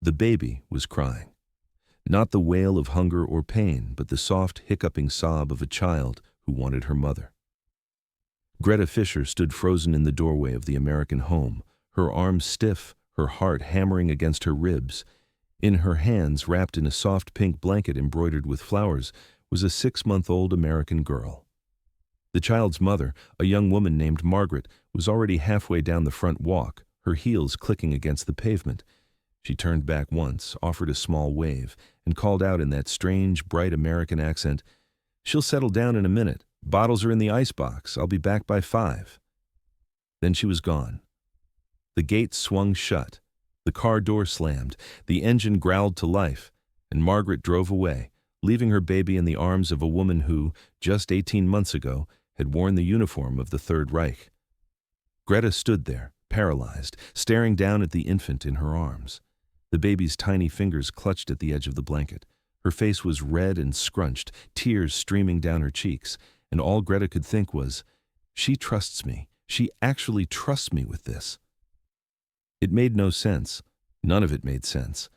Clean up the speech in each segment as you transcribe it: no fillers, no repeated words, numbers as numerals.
The baby was crying. Not the wail of hunger or pain, but the soft, hiccuping sob of a child who wanted her mother. Greta Fisher stood frozen in the doorway of the American home, her arms stiff, her heart hammering against her ribs. In her hands, wrapped in a soft pink blanket embroidered with flowers, was a 6-month-old American girl. The child's mother, a young woman named Margaret, was already halfway down the front walk, her heels clicking against the pavement. She turned back once, offered a small wave, and called out in that strange, bright American accent, "She'll settle down in a minute. Bottles are in the icebox. I'll be back by 5. Then she was gone. The gate swung shut. The car door slammed. The engine growled to life, and Margaret drove away, leaving her baby in the arms of a woman who, just 18 months ago, had worn the uniform of the Third Reich. Greta stood there, paralyzed, staring down at the infant in her arms. The baby's tiny fingers clutched at the edge of the blanket. Her face was red and scrunched, tears streaming down her cheeks, and all Greta could think was, "She trusts me. She actually trusts me with this." It made no sense. None of it made sense.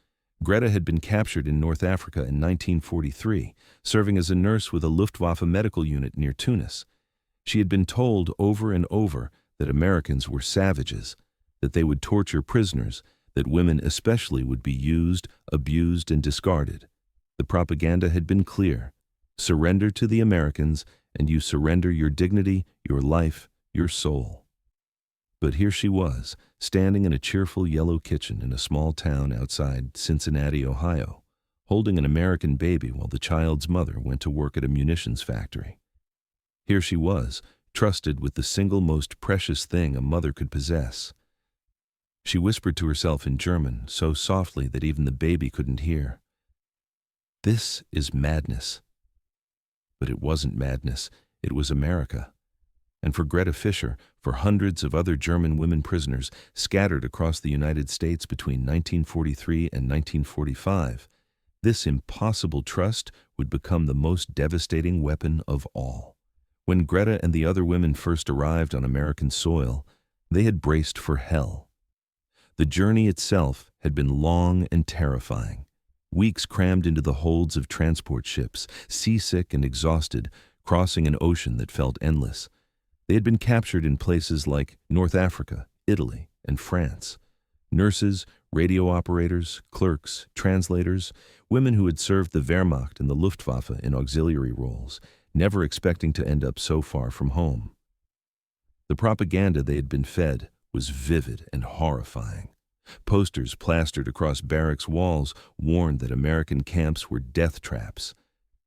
Greta had been captured in North Africa in 1943, serving as a nurse with a Luftwaffe medical unit near Tunis. She had been told over and over that Americans were savages, that they would torture prisoners, that women especially would be used, abused, and discarded. The propaganda had been clear. Surrender to the Americans, and you surrender your dignity, your life, your soul. But here she was, standing in a cheerful yellow kitchen in a small town outside Cincinnati, Ohio, holding an American baby while the child's mother went to work at a munitions factory. Here she was, trusted with the single most precious thing a mother could possess. She whispered to herself in German, so softly that even the baby couldn't hear. "This is madness." But it wasn't madness, it was America. And for Greta Fisher, for hundreds of other German women prisoners scattered across the United States between 1943 and 1945, this impossible trust would become the most devastating weapon of all. When Greta and the other women first arrived on American soil, they had braced for hell. The journey itself had been long and terrifying. Weeks crammed into the holds of transport ships, seasick and exhausted, crossing an ocean that felt endless. They had been captured in places like North Africa, Italy, and France. Nurses, radio operators, clerks, translators, women who had served the Wehrmacht and the Luftwaffe in auxiliary roles, never expecting to end up so far from home. The propaganda they had been fed was vivid and horrifying. Posters plastered across barracks walls warned that American camps were death traps.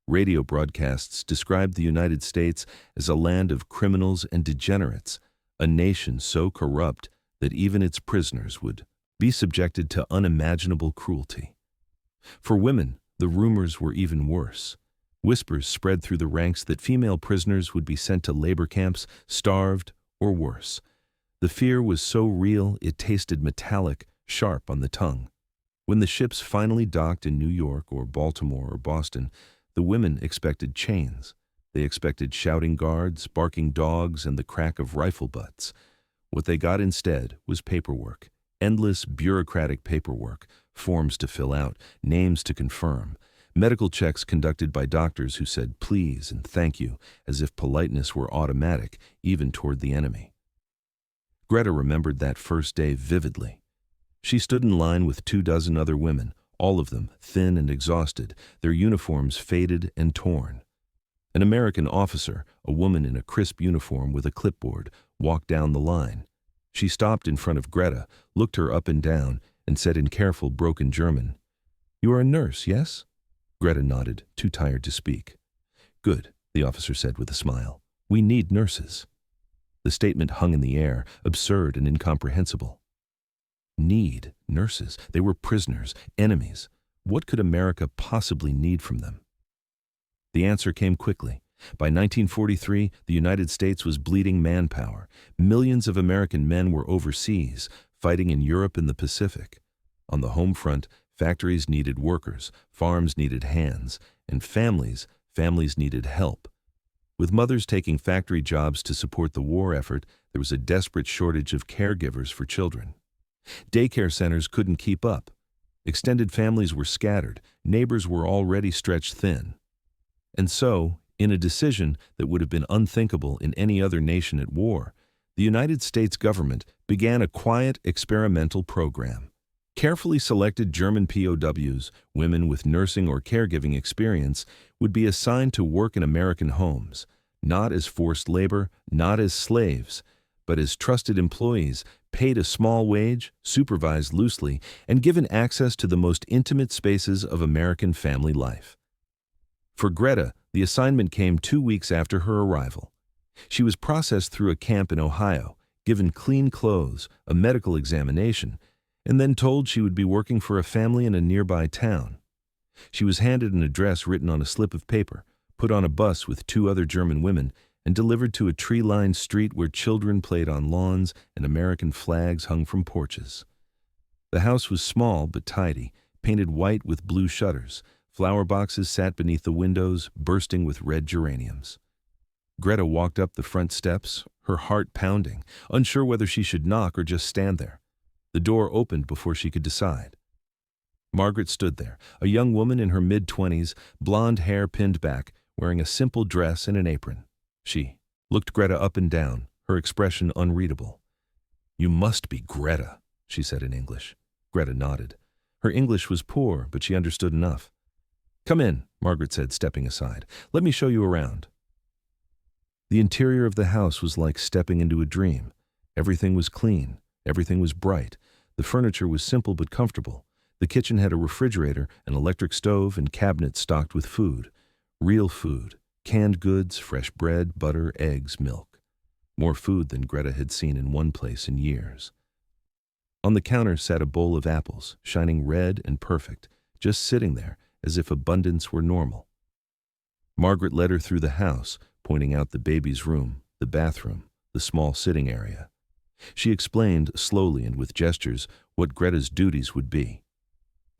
Radio broadcasts described the United States as a land of criminals and degenerates, a nation so corrupt that even its prisoners would be subjected to unimaginable cruelty. For women, the rumors were even worse. Whispers spread through the ranks that female prisoners would be sent to labor camps, starved, or worse. The fear was so real it tasted metallic, sharp on the tongue. When the ships finally docked in New York or Baltimore or Boston, the women expected chains. They expected shouting guards, barking dogs, and the crack of rifle butts. What they got instead was paperwork, endless bureaucratic paperwork, forms to fill out, names to confirm, medical checks conducted by doctors who said please and thank you, as if politeness were automatic, even toward the enemy. Greta remembered that first day vividly. She stood in line with 24 other women, all of them thin and exhausted, their uniforms faded and torn. An American officer, a woman in a crisp uniform with a clipboard, walked down the line. She stopped in front of Greta, looked her up and down, and said in careful, broken German, "You are a nurse, yes?" Greta nodded, too tired to speak. "Good," the officer said with a smile. "We need nurses." The statement hung in the air, absurd and incomprehensible. Need nurses. They were prisoners, enemies. What could America possibly need from them? The answer came quickly. By 1943, the United States was bleeding manpower. Millions of American men were overseas, fighting in Europe and the Pacific. On the home front, factories needed workers, farms needed hands, and families needed help. With mothers taking factory jobs to support the war effort, there was a desperate shortage of caregivers for children. Daycare centers couldn't keep up. Extended families were scattered, neighbors were already stretched thin. And so, in a decision that would have been unthinkable in any other nation at war, the United States government began a quiet, experimental program. Carefully selected German POWs, women with nursing or caregiving experience, would be assigned to work in American homes, not as forced labor, not as slaves, but as trusted employees, paid a small wage, supervised loosely, and given access to the most intimate spaces of American family life. For Greta, the assignment came 2 weeks after her arrival. She was processed through a camp in Ohio, given clean clothes, a medical examination, and then told she would be working for a family in a nearby town. She was handed an address written on a slip of paper, put on a bus with 2 other German women, and delivered to a tree-lined street where children played on lawns and American flags hung from porches. The house was small but tidy, painted white with blue shutters. Flower boxes sat beneath the windows, bursting with red geraniums. Greta walked up the front steps, her heart pounding, unsure whether she should knock or just stand there. The door opened before she could decide. Margaret stood there, a young woman in her mid-20s, blonde hair pinned back, wearing a simple dress and an apron. She looked Greta up and down, her expression unreadable. "You must be Greta," she said in English. Greta nodded. Her English was poor, but she understood enough. "Come in," Margaret said, stepping aside. "Let me show you around." The interior of the house was like stepping into a dream. Everything was clean. Everything was bright. The furniture was simple but comfortable. The kitchen had a refrigerator, an electric stove, and cabinets stocked with food. Real food. Canned goods, fresh bread, butter, eggs, milk. More food than Greta had seen in one place in years. On the counter sat a bowl of apples, shining red and perfect, just sitting there, as if abundance were normal. Margaret led her through the house, pointing out the baby's room, the bathroom, the small sitting area. She explained, slowly and with gestures, what Greta's duties would be.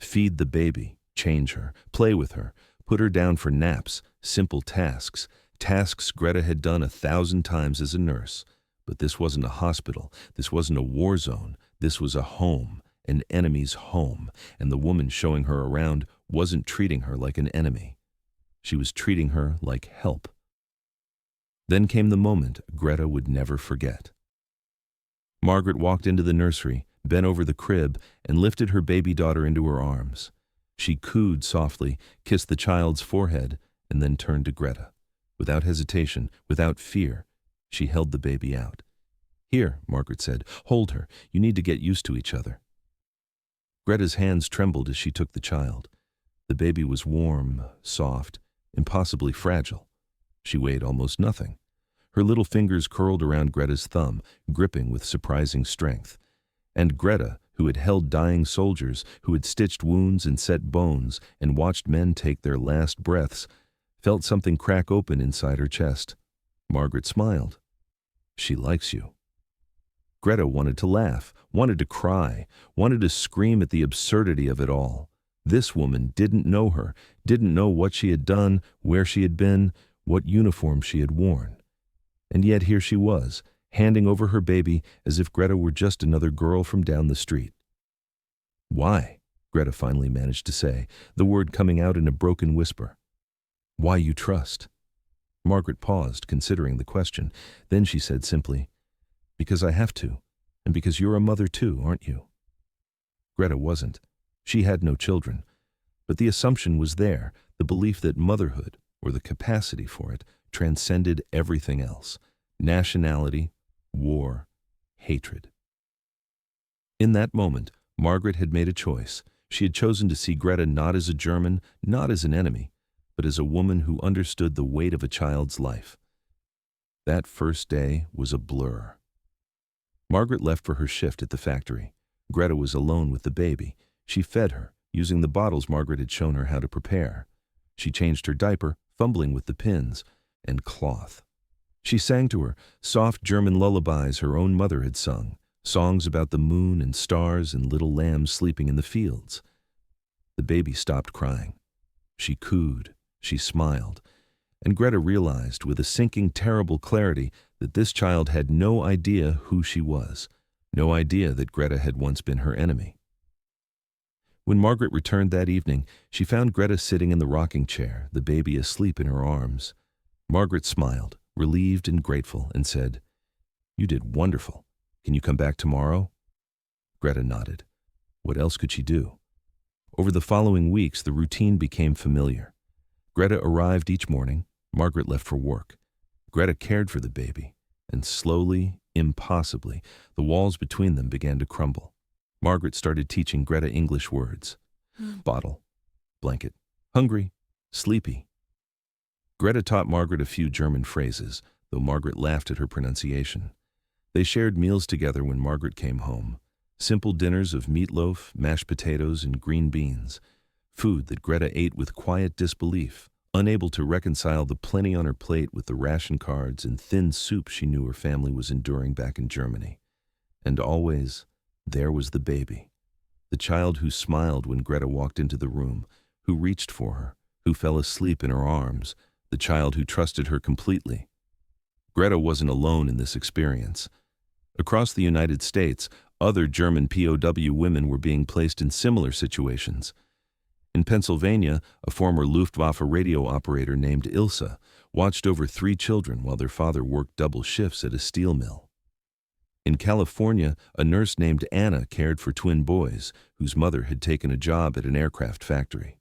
Feed the baby, change her, play with her, put her down for naps, simple tasks, tasks Greta had done 1,000 times as a nurse. But this wasn't a hospital, this wasn't a war zone, this was a home, an enemy's home, and the woman showing her around wasn't treating her like an enemy. She was treating her like help. Then came the moment Greta would never forget. Margaret walked into the nursery, bent over the crib, and lifted her baby daughter into her arms. She cooed softly, kissed the child's forehead, and then turned to Greta. Without hesitation, without fear, she held the baby out. "Here," Margaret said, "hold her. You need to get used to each other." Greta's hands trembled as she took the child. The baby was warm, soft, impossibly fragile. She weighed almost nothing. Her little fingers curled around Greta's thumb, gripping with surprising strength. And Greta, who had held dying soldiers, who had stitched wounds and set bones, and watched men take their last breaths, felt something crack open inside her chest. Margaret smiled. "She likes you." Greta wanted to laugh, wanted to cry, wanted to scream at the absurdity of it all. This woman didn't know her, didn't know what she had done, where she had been, what uniform she had worn. And yet here she was, handing over her baby as if Greta were just another girl from down the street. "Why?" Greta finally managed to say, the word coming out in a broken whisper. "Why you trust?" Margaret paused, considering the question. Then she said simply, "Because I have to, and because you're a mother too, aren't you?" Greta wasn't. She had no children. But the assumption was there, the belief that motherhood, or the capacity for it, transcended everything else. Nationality, war, hatred. In that moment, Margaret had made a choice. She had chosen to see Greta not as a German, not as an enemy, but as a woman who understood the weight of a child's life. That first day was a blur. Margaret left for her shift at the factory. Greta was alone with the baby. She fed her, using the bottles Margaret had shown her how to prepare. She changed her diaper, fumbling with the pins, and cloth. She sang to her, soft German lullabies her own mother had sung, songs about the moon and stars and little lambs sleeping in the fields. The baby stopped crying. She cooed, she smiled, and Greta realized with a sinking, terrible clarity that this child had no idea who she was, no idea that Greta had once been her enemy. When Margaret returned that evening, she found Greta sitting in the rocking chair, the baby asleep in her arms. Margaret smiled, relieved and grateful, and said, "You did wonderful. Can you come back tomorrow?" Greta nodded. What else could she do? Over the following weeks, the routine became familiar. Greta arrived each morning. Margaret left for work. Greta cared for the baby, and slowly, impossibly, the walls between them began to crumble. Margaret started teaching Greta English words. Bottle, blanket, hungry, sleepy. Greta taught Margaret a few German phrases, though Margaret laughed at her pronunciation. They shared meals together when Margaret came home. Simple dinners of meatloaf, mashed potatoes, and green beans. Food that Greta ate with quiet disbelief, unable to reconcile the plenty on her plate with the ration cards and thin soup she knew her family was enduring back in Germany. And always, there was the baby. The child who smiled when Greta walked into the room, who reached for her, who fell asleep in her arms, the child who trusted her completely. Greta wasn't alone in this experience. Across the United States, other German POW women were being placed in similar situations. In Pennsylvania, a former Luftwaffe radio operator named Ilse watched over 3 children while their father worked double shifts at a steel mill. In California, a nurse named Anna cared for twin boys whose mother had taken a job at an aircraft factory.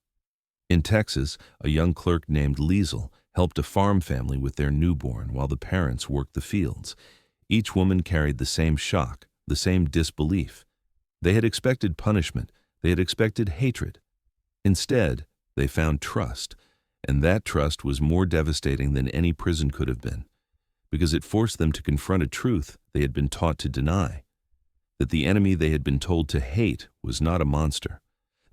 In Texas, a young clerk named Liesel helped a farm family with their newborn while the parents worked the fields. Each woman carried the same shock, the same disbelief. They had expected punishment, they had expected hatred. Instead, they found trust, and that trust was more devastating than any prison could have been, because it forced them to confront a truth they had been taught to deny, that the enemy they had been told to hate was not a monster,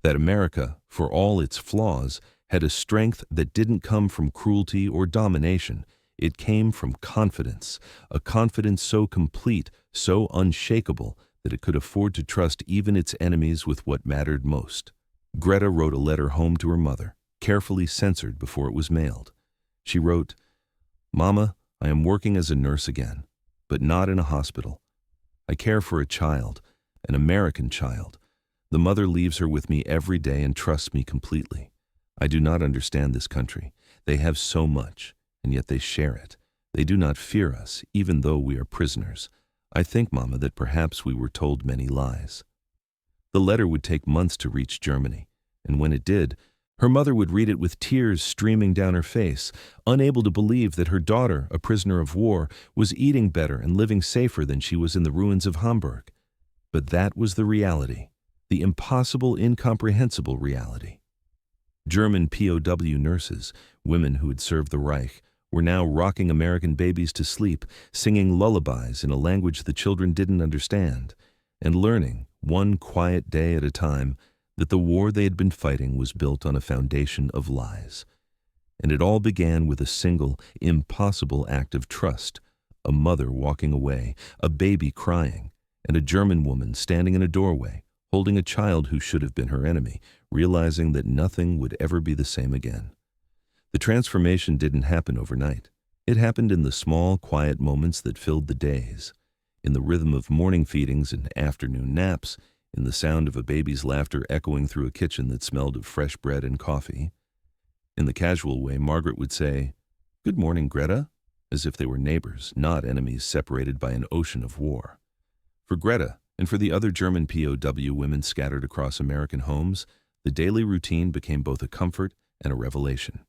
that America, for all its flaws, had a strength that didn't come from cruelty or domination. It came from confidence, a confidence so complete, so unshakable, that it could afford to trust even its enemies with what mattered most. Greta wrote a letter home to her mother, carefully censored before it was mailed. She wrote, "Mama, I am working as a nurse again, but not in a hospital. I care for a child, an American child. The mother leaves her with me every day and trusts me completely. I do not understand this country. They have so much, and yet they share it. They do not fear us, even though we are prisoners. I think, Mama, that perhaps we were told many lies." The letter would take months to reach Germany, and when it did, her mother would read it with tears streaming down her face, unable to believe that her daughter, a prisoner of war, was eating better and living safer than she was in the ruins of Hamburg. But that was the reality, the impossible, incomprehensible reality. German POW nurses, women who had served the Reich, were now rocking American babies to sleep, singing lullabies in a language the children didn't understand, and learning, one quiet day at a time, that the war they had been fighting was built on a foundation of lies. And it all began with a single, impossible act of trust, a mother walking away, a baby crying, and a German woman standing in a doorway, holding a child who should have been her enemy, realizing that nothing would ever be the same again. The transformation didn't happen overnight. It happened in the small, quiet moments that filled the days, in the rhythm of morning feedings and afternoon naps, in the sound of a baby's laughter echoing through a kitchen that smelled of fresh bread and coffee. In the casual way, Margaret would say, "Good morning, Greta," as if they were neighbors, not enemies separated by an ocean of war. For Greta, and for the other German POW women scattered across American homes, the daily routine became both a comfort and a revelation.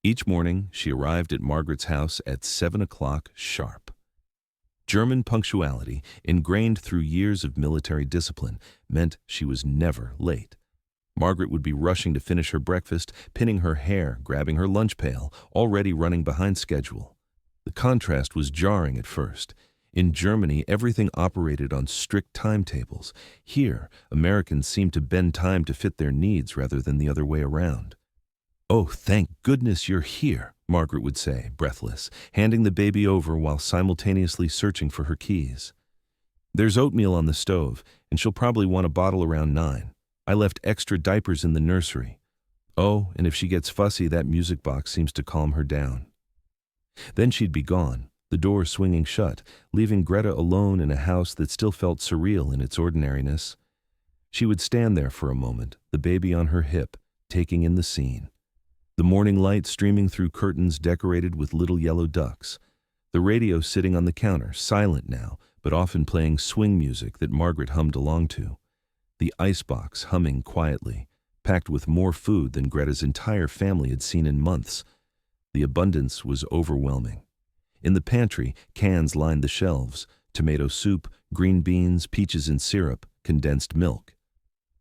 Each morning, she arrived at Margaret's house at 7 o'clock sharp. German punctuality, ingrained through years of military discipline, meant she was never late. Margaret would be rushing to finish her breakfast, pinning her hair, grabbing her lunch pail, already running behind schedule. The contrast was jarring at first. In Germany, everything operated on strict timetables. Here, Americans seemed to bend time to fit their needs rather than the other way around. "Oh, thank goodness you're here," Margaret would say, breathless, handing the baby over while simultaneously searching for her keys. "There's oatmeal on the stove, and she'll probably want a bottle around 9. I left extra diapers in the nursery. Oh, and if she gets fussy, that music box seems to calm her down." Then she'd be gone, the door swinging shut, leaving Greta alone in a house that still felt surreal in its ordinariness. She would stand there for a moment, the baby on her hip, taking in the scene. The morning light streaming through curtains decorated with little yellow ducks. The radio sitting on the counter, silent now, but often playing swing music that Margaret hummed along to. The icebox humming quietly, packed with more food than Greta's entire family had seen in months. The abundance was overwhelming. In the pantry, cans lined the shelves, tomato soup, green beans, peaches in syrup, condensed milk.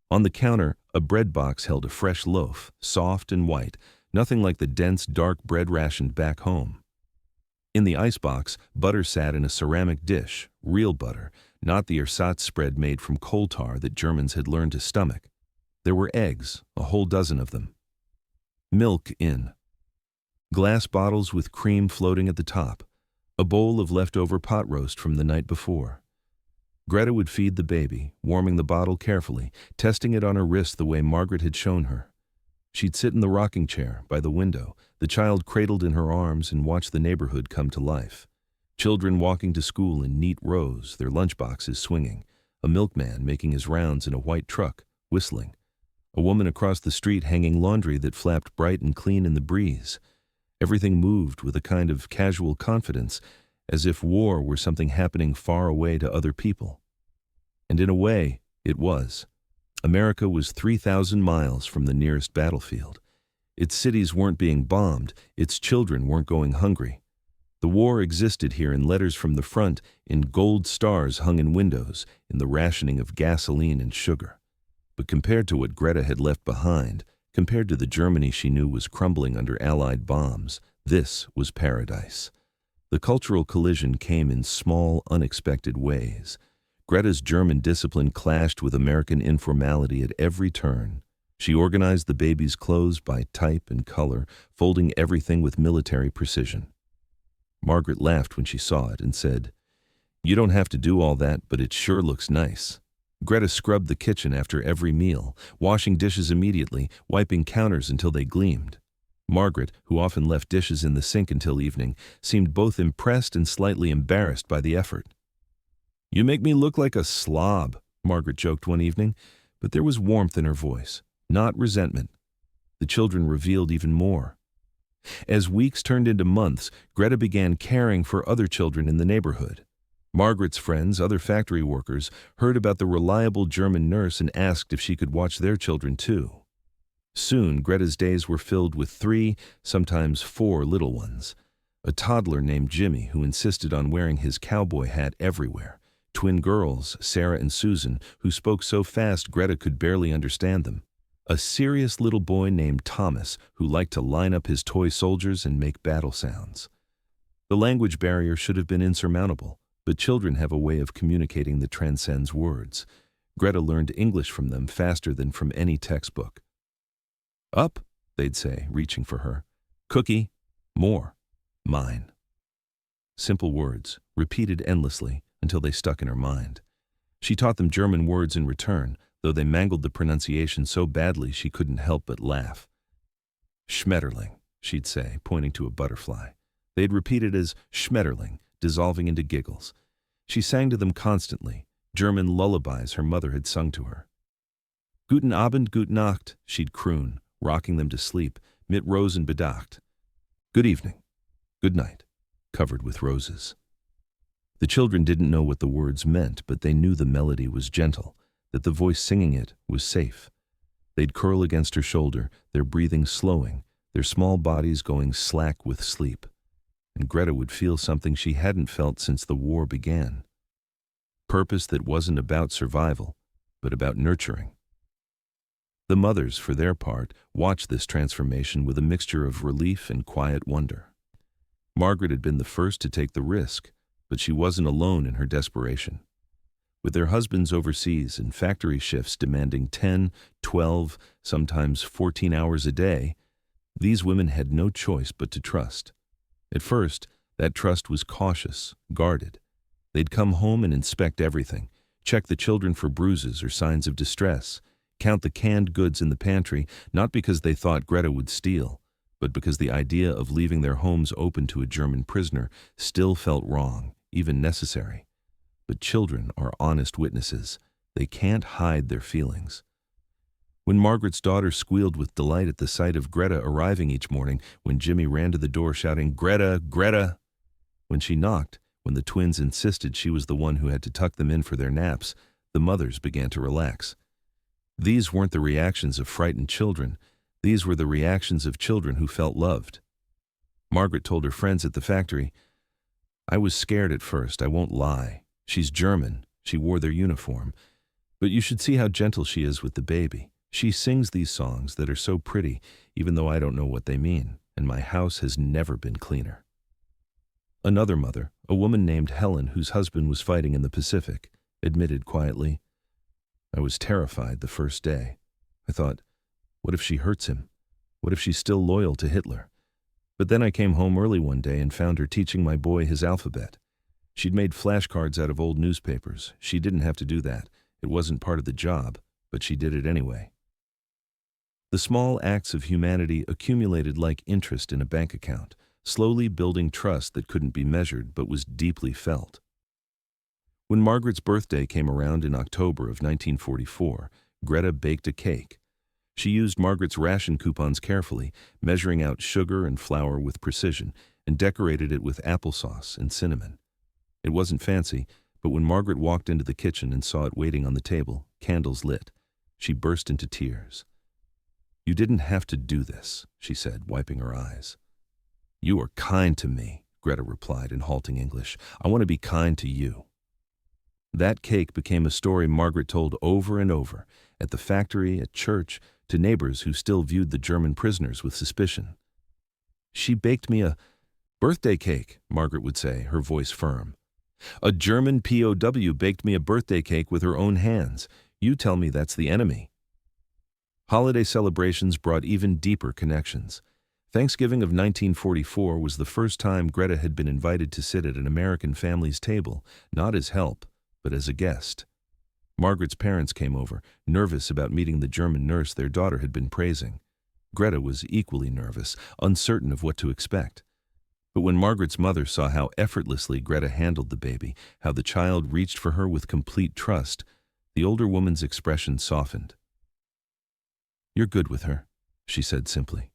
On the counter, a bread box held a fresh loaf, soft and white, nothing like the dense, dark bread rationed back home. In the icebox, butter sat in a ceramic dish, real butter, not the ersatz spread made from coal tar that Germans had learned to stomach. There were eggs, a whole dozen of them. Milk in. Glass bottles with cream floating at the top. A bowl of leftover pot roast from the night before. Greta would feed the baby, warming the bottle carefully, testing it on her wrist the way Margaret had shown her. She'd sit in the rocking chair by the window, the child cradled in her arms, and watch the neighborhood come to life. Children walking to school in neat rows, their lunchboxes swinging. A milkman making his rounds in a white truck, whistling. A woman across the street hanging laundry that flapped bright and clean in the breeze. Everything moved with a kind of casual confidence, as if war were something happening far away to other people. And in a way, it was. America was 3,000 miles from the nearest battlefield. Its cities weren't being bombed, its children weren't going hungry. The war existed here in letters from the front, in gold stars hung in windows, in the rationing of gasoline and sugar. But compared to what Greta had left behind, compared to the Germany she knew was crumbling under Allied bombs, this was paradise. The cultural collision came in small, unexpected ways. Greta's German discipline clashed with American informality at every turn. She organized the baby's clothes by type and color, folding everything with military precision. Margaret laughed when she saw it and said, "You don't have to do all that, but it sure looks nice." Greta scrubbed the kitchen after every meal, washing dishes immediately, wiping counters until they gleamed. Margaret, who often left dishes in the sink until evening, seemed both impressed and slightly embarrassed by the effort. "You make me look like a slob," Margaret joked one evening, but there was warmth in her voice, not resentment. The children revealed even more. As weeks turned into months, Greta began caring for other children in the neighborhood. Margaret's friends, other factory workers, heard about the reliable German nurse and asked if she could watch their children too. Soon, Greta's days were filled with 3, sometimes 4 little ones. A toddler named Jimmy who insisted on wearing his cowboy hat everywhere. Twin girls, Sarah and Susan, who spoke so fast Greta could barely understand them. A serious little boy named Thomas who liked to line up his toy soldiers and make battle sounds. The language barrier should have been insurmountable, but children have a way of communicating that transcends words. Greta learned English from them faster than from any textbook. "Up," they'd say, reaching for her. "Cookie. More. Mine." Simple words, repeated endlessly until they stuck in her mind. She taught them German words in return, though they mangled the pronunciation so badly she couldn't help but laugh. "Schmetterling," she'd say, pointing to a butterfly. They'd repeat it as Schmetterling, dissolving into giggles. She sang to them constantly, German lullabies her mother had sung to her. "Guten Abend, gute Nacht," she'd croon, rocking them to sleep, mit Rosen bedacht. "Good evening, good night," covered with roses. The children didn't know what the words meant, but they knew the melody was gentle, that the voice singing it was safe. They'd curl against her shoulder, their breathing slowing, their small bodies going slack with sleep. And Greta would feel something she hadn't felt since the war began. Purpose that wasn't about survival, but about nurturing. The mothers, for their part, watched this transformation with a mixture of relief and quiet wonder. Margaret had been the first to take the risk, but she wasn't alone in her desperation. With their husbands overseas and factory shifts demanding 10, 12, sometimes 14 hours a day, these women had no choice but to trust. At first, that trust was cautious, guarded. They'd come home and inspect everything, check the children for bruises or signs of distress, count the canned goods in the pantry, not because they thought Greta would steal, but because the idea of leaving their homes open to a German prisoner still felt wrong, even necessary. But children are honest witnesses. They can't hide their feelings. When Margaret's daughter squealed with delight at the sight of Greta arriving each morning, when Jimmy ran to the door shouting, "Greta, Greta!" When she knocked, when the twins insisted she was the one who had to tuck them in for their naps, the mothers began to relax. These weren't the reactions of frightened children. These were the reactions of children who felt loved. Margaret told her friends at the factory, "I was scared at first, I won't lie. She's German. She wore their uniform. But you should see how gentle she is with the baby. She sings these songs that are so pretty, even though I don't know what they mean, and my house has never been cleaner." Another mother, a woman named Helen whose husband was fighting in the Pacific, admitted quietly, "I was terrified the first day. I thought, what if she hurts him? What if she's still loyal to Hitler? But then I came home early one day and found her teaching my boy his alphabet. She'd made flashcards out of old newspapers. She didn't have to do that. It wasn't part of the job, but she did it anyway." The small acts of humanity accumulated like interest in a bank account, slowly building trust that couldn't be measured but was deeply felt. When Margaret's birthday came around in October of 1944, Greta baked a cake. She used Margaret's ration coupons carefully, measuring out sugar and flour with precision, and decorated it with applesauce and cinnamon. It wasn't fancy, but when Margaret walked into the kitchen and saw it waiting on the table, candles lit, she burst into tears. "You didn't have to do this," she said, wiping her eyes. "You are kind to me," Greta replied in halting English. "I want to be kind to you." That cake became a story Margaret told over and over, at the factory, at church, to neighbors who still viewed the German prisoners with suspicion. "She baked me a birthday cake," Margaret would say, her voice firm. "A German POW baked me a birthday cake with her own hands. You tell me that's the enemy." Holiday celebrations brought even deeper connections. Thanksgiving of 1944 was the first time Greta had been invited to sit at an American family's table, not as help, but as a guest. Margaret's parents came over, nervous about meeting the German nurse their daughter had been praising. Greta was equally nervous, uncertain of what to expect. But when Margaret's mother saw how effortlessly Greta handled the baby, how the child reached for her with complete trust, the older woman's expression softened. "You're good with her," she said simply.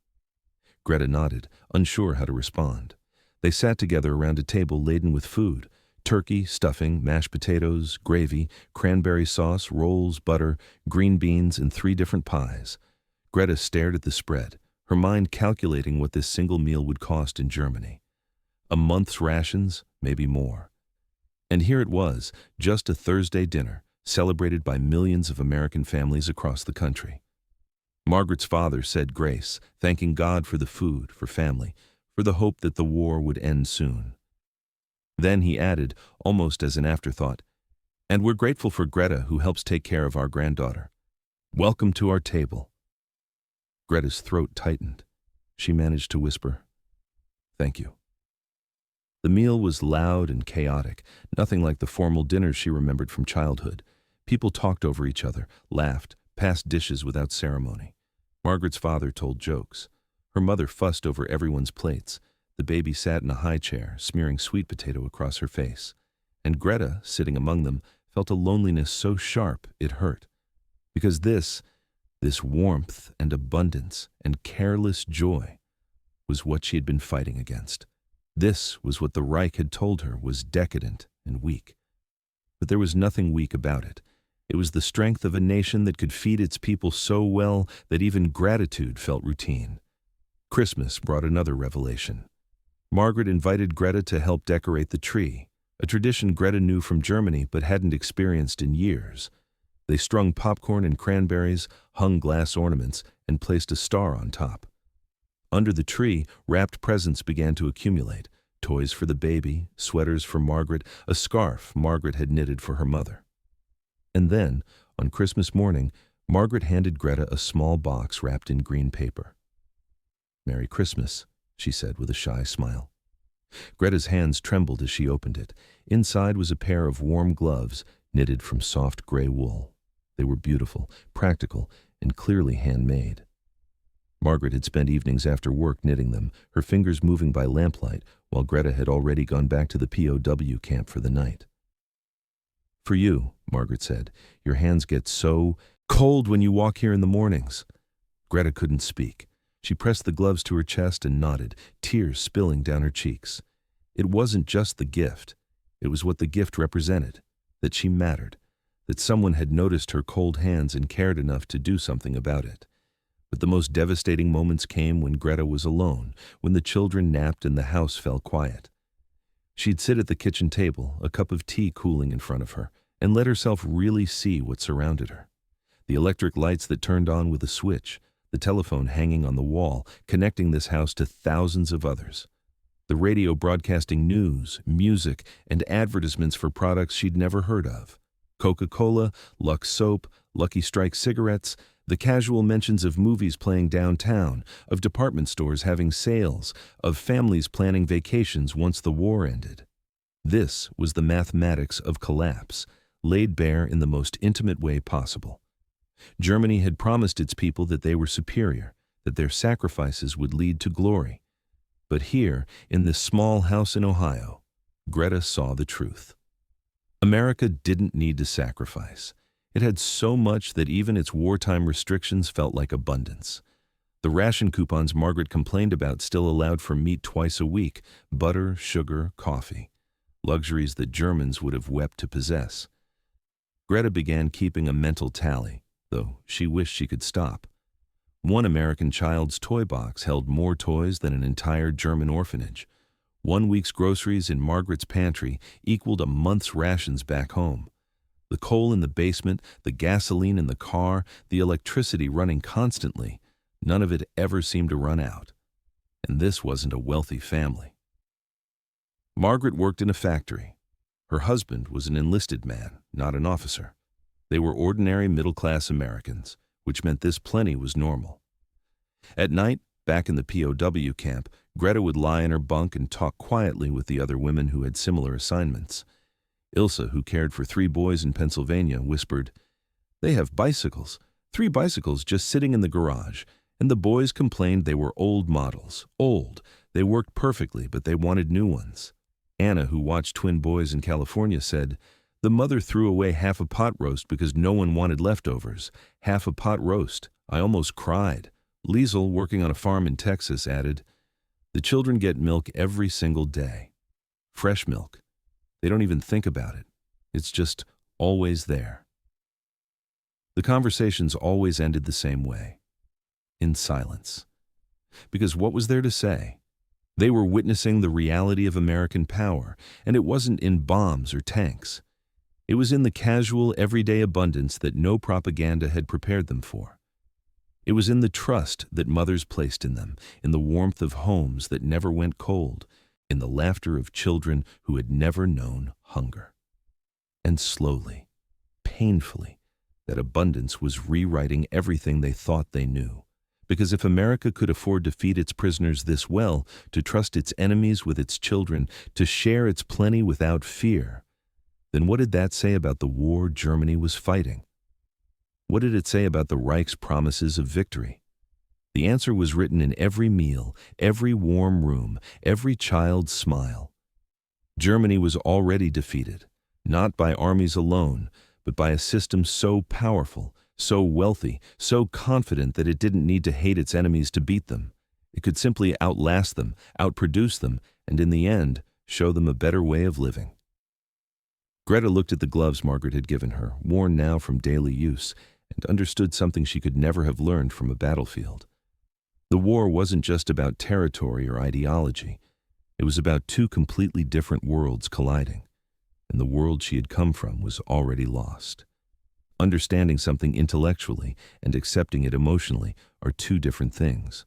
Greta nodded, unsure how to respond. They sat together around a table laden with food: turkey, stuffing, mashed potatoes, gravy, cranberry sauce, rolls, butter, green beans, and 3 different pies. Greta stared at the spread, her mind calculating what this single meal would cost in Germany. A month's rations, maybe more. And here it was, just a Thursday dinner, celebrated by millions of American families across the country. Margaret's father said grace, thanking God for the food, for family, for the hope that the war would end soon. Then he added, almost as an afterthought, "And we're grateful for Greta, who helps take care of our granddaughter. Welcome to our table." Greta's throat tightened. She managed to whisper, "Thank you." The meal was loud and chaotic, nothing like the formal dinners she remembered from childhood. People talked over each other, laughed, passed dishes without ceremony. Margaret's father told jokes. Her mother fussed over everyone's plates. The baby sat in a high chair, smearing sweet potato across her face. And Greta, sitting among them, felt a loneliness so sharp it hurt. Because this warmth and abundance and careless joy was what she had been fighting against. This was what the Reich had told her was decadent and weak. But there was nothing weak about it. It was the strength of a nation that could feed its people so well that even gratitude felt routine. Christmas brought another revelation. Margaret invited Greta to help decorate the tree, a tradition Greta knew from Germany but hadn't experienced in years. They strung popcorn and cranberries, hung glass ornaments, and placed a star on top. Under the tree, wrapped presents began to accumulate: toys for the baby, sweaters for Margaret, a scarf Margaret had knitted for her mother. And then, on Christmas morning, Margaret handed Greta a small box wrapped in green paper. "Merry Christmas," she said with a shy smile. Greta's hands trembled as she opened it. Inside was a pair of warm gloves knitted from soft gray wool. They were beautiful, practical, and clearly handmade. Margaret had spent evenings after work knitting them, her fingers moving by lamplight, while Greta had already gone back to the POW camp for the night. For you, Margaret said. Your hands get so cold when you walk here in the mornings. Greta couldn't speak. She pressed the gloves to her chest and nodded, tears spilling down her cheeks. It wasn't just the gift. It was what the gift represented, that she mattered, that someone had noticed her cold hands and cared enough to do something about it. But the most devastating moments came when Greta was alone, when the children napped and the house fell quiet. She'd sit at the kitchen table, a cup of tea cooling in front of her, and let herself really see what surrounded her. The electric lights that turned on with a switch, the telephone hanging on the wall, connecting this house to thousands of others. The radio broadcasting news, music, and advertisements for products she'd never heard of. Coca-Cola, Lux soap, Lucky Strike cigarettes, the casual mentions of movies playing downtown, of department stores having sales, of families planning vacations once the war ended. This was the mathematics of collapse, laid bare in the most intimate way possible. Germany had promised its people that they were superior, that their sacrifices would lead to glory. But here, in this small house in Ohio, Greta saw the truth. America didn't need to sacrifice. It had so much that even its wartime restrictions felt like abundance. The ration coupons Margaret complained about still allowed for meat twice a week, butter, sugar, coffee. Luxuries that Germans would have wept to possess. Greta began keeping a mental tally, though she wished she could stop. One American child's toy box held more toys than an entire German orphanage. 1 week's groceries in Margaret's pantry equaled a month's rations back home. The coal in the basement, the gasoline in the car, the electricity running constantly, none of it ever seemed to run out. And this wasn't a wealthy family. Margaret worked in a factory. Her husband was an enlisted man, not an officer. They were ordinary middle-class Americans, which meant this plenty was normal. At night, back in the POW camp, Greta would lie in her bunk and talk quietly with the other women who had similar assignments. Ilsa, who cared for 3 boys in Pennsylvania, whispered, "They have bicycles, 3 bicycles just sitting in the garage, and the boys complained they were old models. Old. They worked perfectly, but they wanted new ones." Anna, who watched twin boys in California, said, "The mother threw away half a pot roast because no one wanted leftovers. Half a pot roast. I almost cried." Liesel, working on a farm in Texas, added, "The children get milk every single day. Fresh milk. They don't even think about it. It's just always there." The conversations always ended the same way, in silence. Because what was there to say? They were witnessing the reality of American power, and it wasn't in bombs or tanks. It was in the casual, everyday abundance that no propaganda had prepared them for. It was in the trust that mothers placed in them, in the warmth of homes that never went cold, in the laughter of children who had never known hunger. And slowly, painfully, that abundance was rewriting everything they thought they knew. Because if America could afford to feed its prisoners this well, to trust its enemies with its children, to share its plenty without fear, then what did that say about the war Germany was fighting? What did it say about the Reich's promises of victory? The answer was written in every meal, every warm room, every child's smile. Germany was already defeated, not by armies alone, but by a system so powerful, so wealthy, so confident that it didn't need to hate its enemies to beat them. It could simply outlast them, outproduce them, and in the end, show them a better way of living. Greta looked at the gloves Margaret had given her, worn now from daily use, and understood something she could never have learned from a battlefield. The war wasn't just about territory or ideology. It was about 2 completely different worlds colliding, and the world she had come from was already lost. Understanding something intellectually and accepting it emotionally are 2 different things.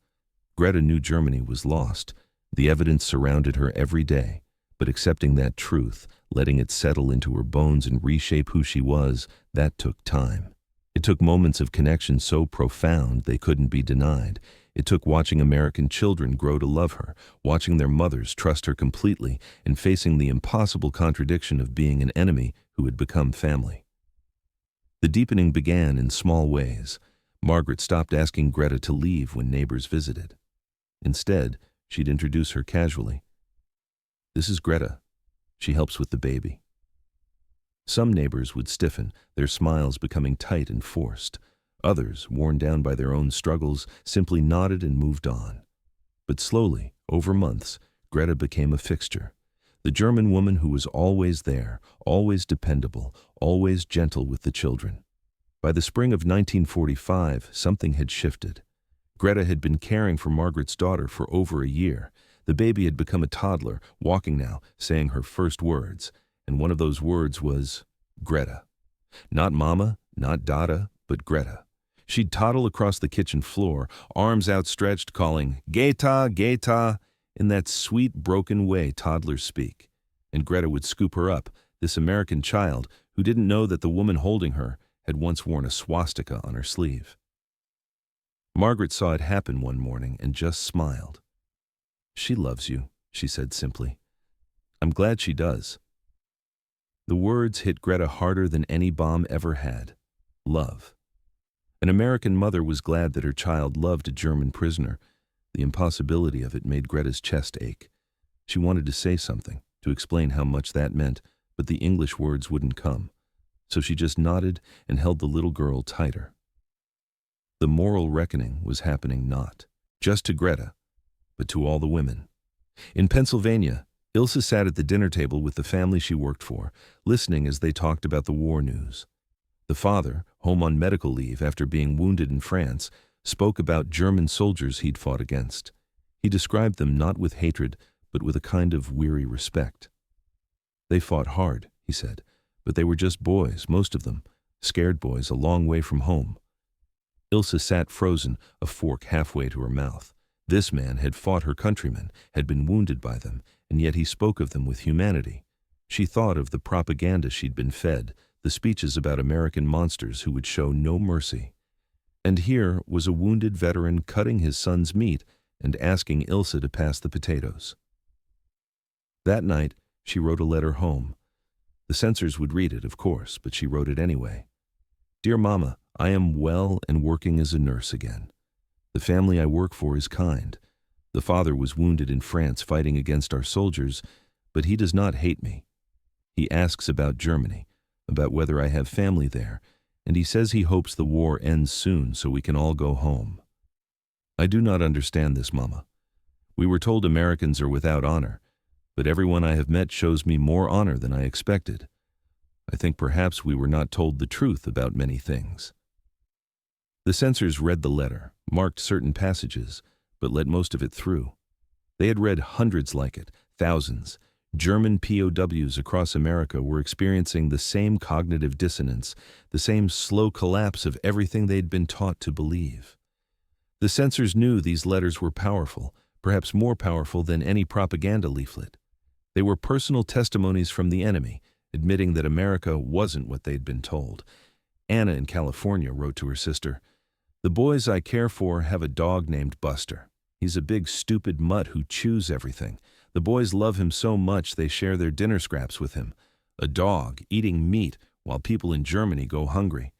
Greta knew Germany was lost. The evidence surrounded her every day, but accepting that truth, letting it settle into her bones and reshape who she was, that took time. It took moments of connection so profound they couldn't be denied. It took watching American children grow to love her, watching their mothers trust her completely, and facing the impossible contradiction of being an enemy who had become family. The deepening began in small ways. Margaret stopped asking Greta to leave when neighbors visited. Instead, she'd introduce her casually. "This is Greta. She helps with the baby." Some neighbors would stiffen, their smiles becoming tight and forced. Others, worn down by their own struggles, simply nodded and moved on. But slowly, over months, Greta became a fixture. The German woman who was always there, always dependable, always gentle with the children. By the spring of 1945, something had shifted. Greta had been caring for Margaret's daughter for over a year. The baby had become a toddler, walking now, saying her first words. And one of those words was Greta. Not Mama, not Dada, but Greta. She'd toddle across the kitchen floor, arms outstretched, calling, "Geta, Geta," in that sweet, broken way toddlers speak. And Greta would scoop her up, this American child who didn't know that the woman holding her had once worn a swastika on her sleeve. Margaret saw it happen one morning and just smiled. "She loves you," she said simply. "I'm glad she does." The words hit Greta harder than any bomb ever had. Love. An American mother was glad that her child loved a German prisoner. The impossibility of it made Greta's chest ache. She wanted to say something, to explain how much that meant, but the English words wouldn't come. So she just nodded and held the little girl tighter. The moral reckoning was happening not just to Greta, but to all the women. In Pennsylvania, Ilse sat at the dinner table with the family she worked for, listening as they talked about the war news. The father, home on medical leave after being wounded in France, spoke about German soldiers he'd fought against. He described them not with hatred, but with a kind of weary respect. "They fought hard," he said, "but they were just boys, most of them, scared boys a long way from home." Ilse sat frozen, a fork halfway to her mouth. This man had fought her countrymen, had been wounded by them, and yet he spoke of them with humanity. She thought of the propaganda she'd been fed, the speeches about American monsters who would show no mercy. And here was a wounded veteran cutting his son's meat and asking Ilse to pass the potatoes. That night, she wrote a letter home. The censors would read it, of course, but she wrote it anyway. "Dear Mama, I am well and working as a nurse again. The family I work for is kind. The father was wounded in France fighting against our soldiers, but he does not hate me. He asks about Germany, about whether I have family there, and he says he hopes the war ends soon so we can all go home. I do not understand this, Mama. We were told Americans are without honor, but everyone I have met shows me more honor than I expected. I think perhaps we were not told the truth about many things." The censors read the letter, marked certain passages, but let most of it through. They had read hundreds like it, thousands. German POWs across America were experiencing the same cognitive dissonance, the same slow collapse of everything they'd been taught to believe. The censors knew these letters were powerful, perhaps more powerful than any propaganda leaflet. They were personal testimonies from the enemy, admitting that America wasn't what they'd been told. Anna in California wrote to her sister, "The boys I care for have a dog named Buster. He's a big stupid mutt who chews everything. The boys love him so much they share their dinner scraps with him. A dog eating meat while people in Germany go hungry.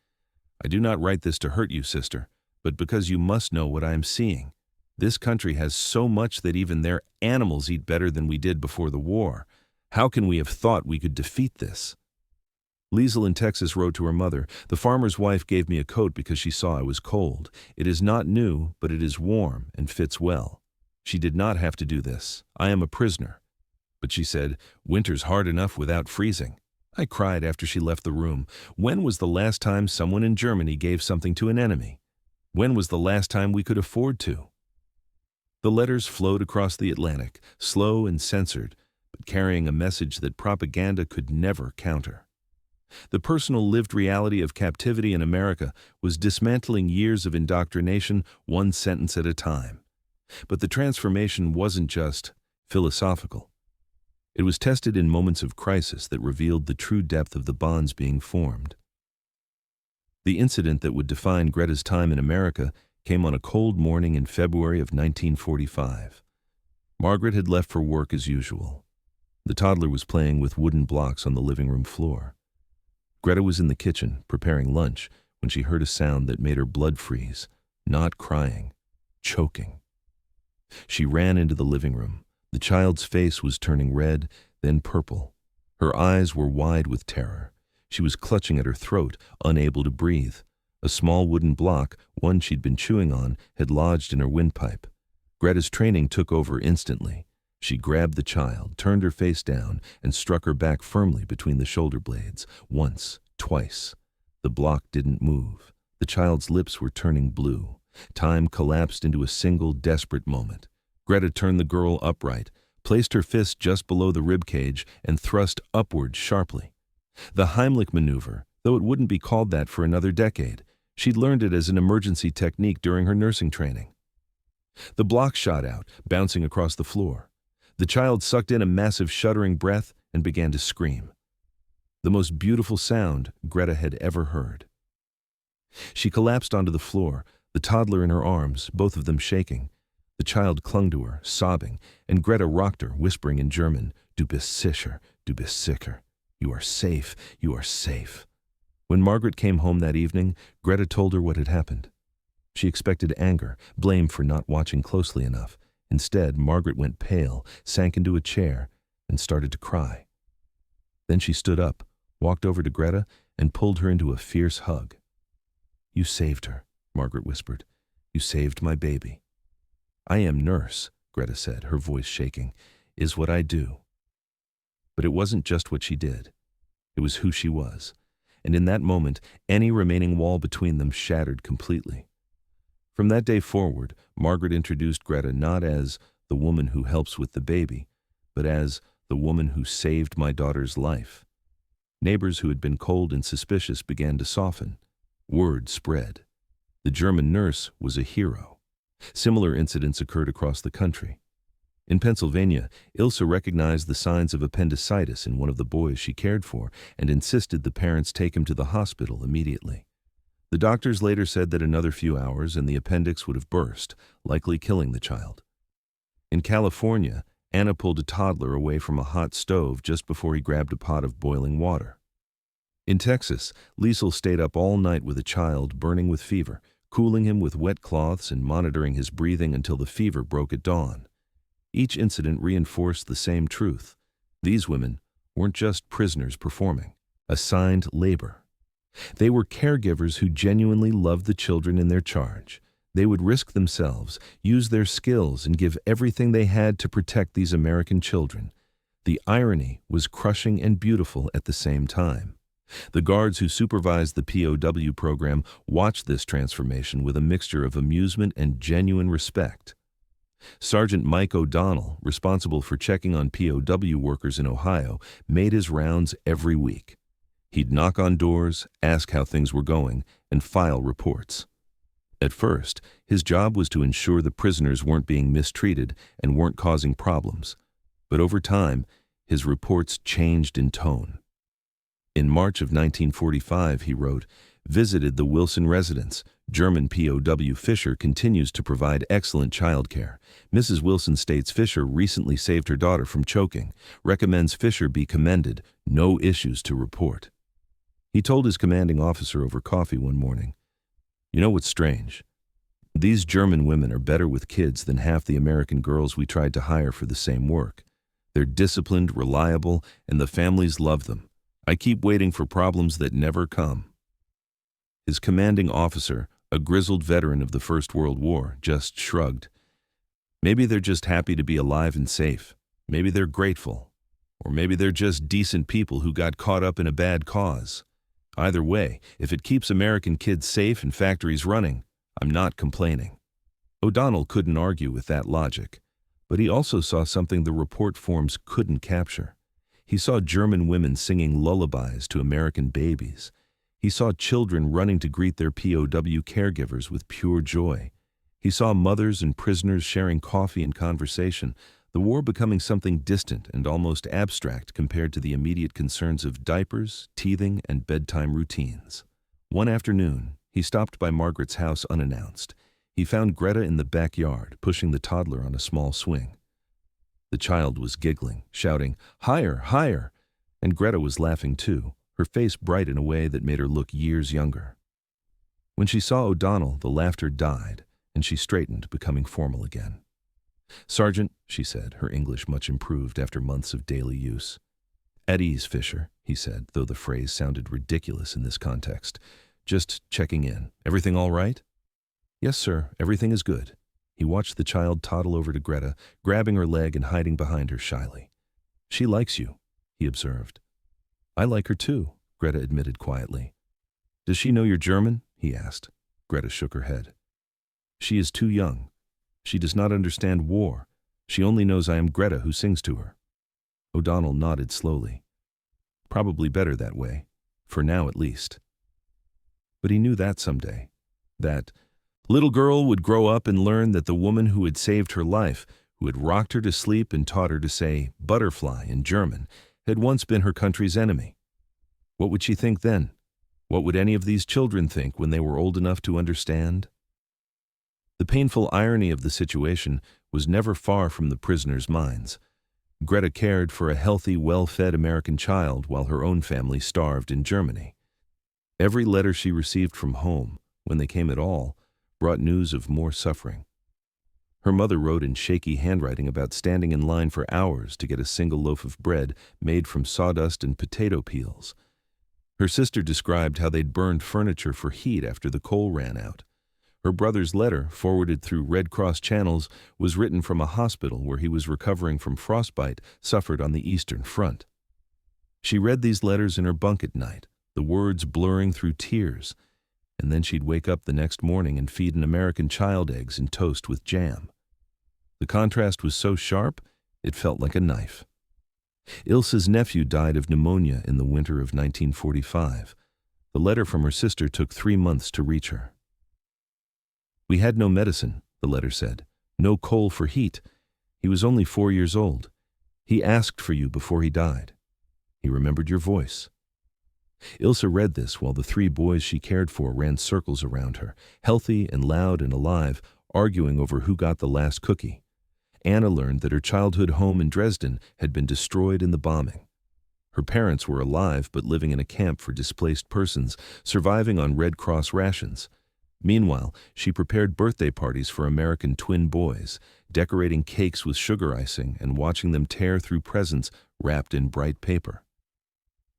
I do not write this to hurt you, sister, but because you must know what I am seeing. This country has so much that even their animals eat better than we did before the war. How can we have thought we could defeat this?" Liesel in Texas wrote to her mother, "The farmer's wife gave me a coat because she saw I was cold. It is not new, but it is warm and fits well. She did not have to do this. I am a prisoner." But she said, "Winter's hard enough without freezing." I cried after she left the room. When was the last time someone in Germany gave something to an enemy? When was the last time we could afford to? The letters flowed across the Atlantic, slow and censored, but carrying a message that propaganda could never counter. The personal lived reality of captivity in America was dismantling years of indoctrination one sentence at a time. But the transformation wasn't just philosophical. It was tested in moments of crisis that revealed the true depth of the bonds being formed. The incident that would define Greta's time in America came on a cold morning in February of 1945. Margaret had left for work as usual. The toddler was playing with wooden blocks on the living room floor. Greta was in the kitchen, preparing lunch, when she heard a sound that made her blood freeze, not crying, choking. She ran into the living room. The child's face was turning red, then purple. Her eyes were wide with terror. She was clutching at her throat, unable to breathe. A small wooden block, one she'd been chewing on, had lodged in her windpipe. Greta's training took over instantly. She grabbed the child, turned her face down, and struck her back firmly between the shoulder blades. Once, twice. The block didn't move. The child's lips were turning blue. Time collapsed into a single desperate moment. Greta turned the girl upright, placed her fist just below the rib cage, and thrust upward sharply. The Heimlich maneuver, though it wouldn't be called that for another decade. She'd learned it as an emergency technique during her nursing training. The block shot out, bouncing across the floor. The child sucked in a massive shuddering breath and began to scream. The most beautiful sound Greta had ever heard. She collapsed onto the floor, the toddler in her arms, both of them shaking. The child clung to her, sobbing, and Greta rocked her, whispering in German, "Du bist sicher, du bist sicher. You are safe, you are safe." When Margaret came home that evening, Greta told her what had happened. She expected anger, blame for not watching closely enough. Instead, Margaret went pale, sank into a chair, and started to cry. Then she stood up, walked over to Greta, and pulled her into a fierce hug. "You saved her," Margaret whispered. "You saved my baby." "I am nurse," Greta said, her voice shaking, "is what I do." But it wasn't just what she did. It was who she was. And in that moment, any remaining wall between them shattered completely. From that day forward, Margaret introduced Greta not as the woman who helps with the baby, but as the woman who saved my daughter's life. Neighbors who had been cold and suspicious began to soften. Word spread. The German nurse was a hero. Similar incidents occurred across the country. In Pennsylvania, Ilse recognized the signs of appendicitis in one of the boys she cared for and insisted the parents take him to the hospital immediately. The doctors later said that another few hours and the appendix would have burst, likely killing the child. In California, Anna pulled a toddler away from a hot stove just before he grabbed a pot of boiling water. In Texas, Liesel stayed up all night with a child burning with fever, cooling him with wet cloths and monitoring his breathing until the fever broke at dawn. Each incident reinforced the same truth. These women weren't just prisoners performing, assigned labor. They were caregivers who genuinely loved the children in their charge. They would risk themselves, use their skills, and give everything they had to protect these American children. The irony was crushing and beautiful at the same time. The guards who supervised the POW program watched this transformation with a mixture of amusement and genuine respect. Sergeant Mike O'Donnell, responsible for checking on POW workers in Ohio, made his rounds every week. He'd knock on doors, ask how things were going, and file reports. At first, his job was to ensure the prisoners weren't being mistreated and weren't causing problems. But over time, his reports changed in tone. In March of 1945, he wrote, "Visited the Wilson residence. German POW Fisher continues to provide excellent childcare. Mrs. Wilson states Fisher recently saved her daughter from choking. Recommends Fisher be commended. No issues to report." He told his commanding officer over coffee one morning, "You know what's strange? These German women are better with kids than half the American girls we tried to hire for the same work. They're disciplined, reliable, and the families love them. I keep waiting for problems that never come." His commanding officer, a grizzled veteran of the First World War, just shrugged. Maybe they're just happy to be alive and safe. Maybe they're grateful. Or maybe they're just decent people who got caught up in a bad cause. Either way, if it keeps American kids safe and factories running, I'm not complaining. O'Donnell couldn't argue with that logic, but he also saw something the report forms couldn't capture. He saw German women singing lullabies to American babies. He saw children running to greet their POW caregivers with pure joy. He saw mothers and prisoners sharing coffee and conversation, the war becoming something distant and almost abstract compared to the immediate concerns of diapers, teething, and bedtime routines. One afternoon, he stopped by Margaret's house unannounced. He found Greta in the backyard, pushing the toddler on a small swing. The child was giggling, shouting, "Higher, higher!" And Greta was laughing too, her face bright in a way that made her look years younger. When she saw O'Donnell, the laughter died, and she straightened, becoming formal again. "Sergeant," she said, her English much improved after months of daily use, At ease, Fisher, he said, though the phrase sounded ridiculous in this context. Just checking in. Everything all right? Yes, sir. Everything is good. He watched the child toddle over to Greta, grabbing her leg and hiding behind her shyly. She likes you, he observed. I like her too, Greta admitted quietly. Does she know you're German? He asked. Greta shook her head. She is too young. She does not understand war. She only knows I am Greta who sings to her. O'Donnell nodded slowly. Probably better that way, for now at least. But he knew that someday. That little girl would grow up and learn that the woman who had saved her life, who had rocked her to sleep and taught her to say butterfly in German, had once been her country's enemy. What would she think then? What would any of these children think when they were old enough to understand? The painful irony of the situation was never far from the prisoners' minds. Greta cared for a healthy, well-fed American child while her own family starved in Germany. Every letter she received from home, when they came at all, brought news of more suffering. Her mother wrote in shaky handwriting about standing in line for hours to get a single loaf of bread made from sawdust and potato peels. Her sister described how they'd burned furniture for heat after the coal ran out. Her brother's letter, forwarded through Red Cross channels, was written from a hospital where he was recovering from frostbite suffered on the Eastern Front. She read these letters in her bunk at night, the words blurring through tears, and then she'd wake up the next morning and feed an American child eggs and toast with jam. The contrast was so sharp, it felt like a knife. Ilse's nephew died of pneumonia in the winter of 1945. The letter from her sister took 3 months to reach her. We had no medicine, the letter said. No coal for heat. He was only 4 years old. He asked for you before he died. He remembered your voice. Ilse read this while the 3 boys she cared for ran circles around her, healthy and loud and alive, arguing over who got the last cookie. Anna learned that her childhood home in Dresden had been destroyed in the bombing. Her parents were alive but living in a camp for displaced persons, surviving on Red Cross rations. Meanwhile, she prepared birthday parties for American twin boys, decorating cakes with sugar icing and watching them tear through presents wrapped in bright paper.